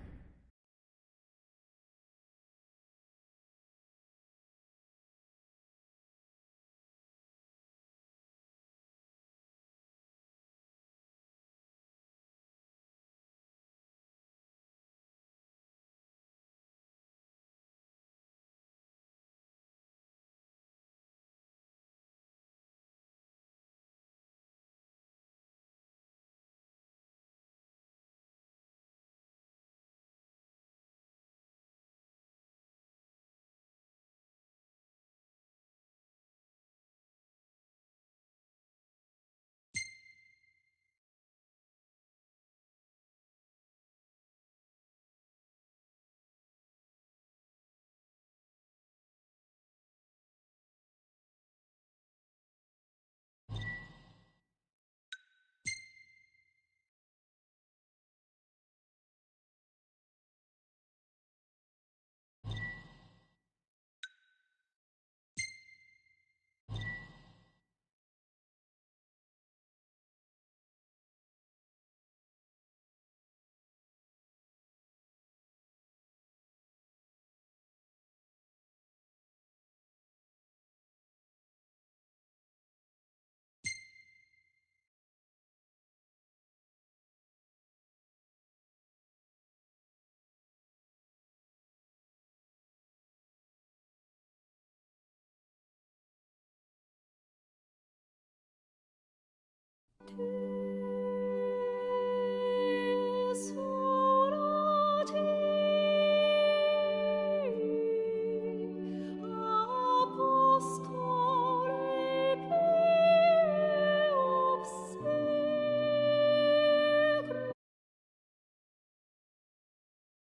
[SPEAKER 1] 2